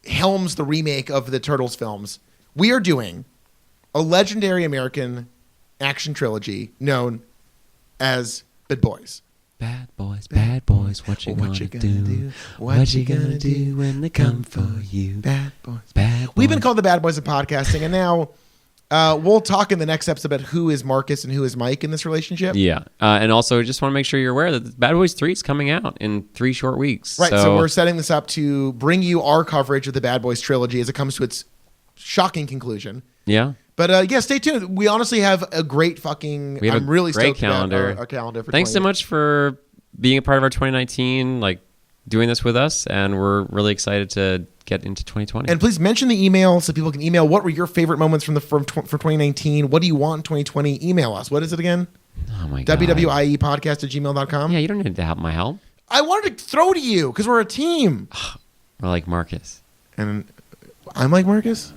helms the remake of the Turtles films. We are doing a legendary American action trilogy known as Bad Boys. Bad boys, what you gonna do? What you gonna do when they come for you? Bad boys. We've been called the Bad Boys of podcasting, and now we'll talk in the next episode about who is Marcus and who is Mike in this relationship. Yeah, and also just want to make sure you're aware that Bad Boys 3 is coming out in 3 short weeks. Right, so we're setting this up to bring you our coverage of the Bad Boys trilogy as it comes to its shocking conclusion. Yeah. But stay tuned. We honestly have a great fucking. I'm really great stoked calendar. About our calendar. Thanks so much for being a part of our 2019, like doing this with us, and we're really excited to get into 2020. And please mention the email so people can email. What were your favorite moments from 2019? What do you want in 2020? Email us. What is it again? Oh my god. wwiepodcast@gmail.com. Yeah, you don't need to help my help. I wanted to throw to you because we're a team. We're like Marcus. And I'm like Marcus.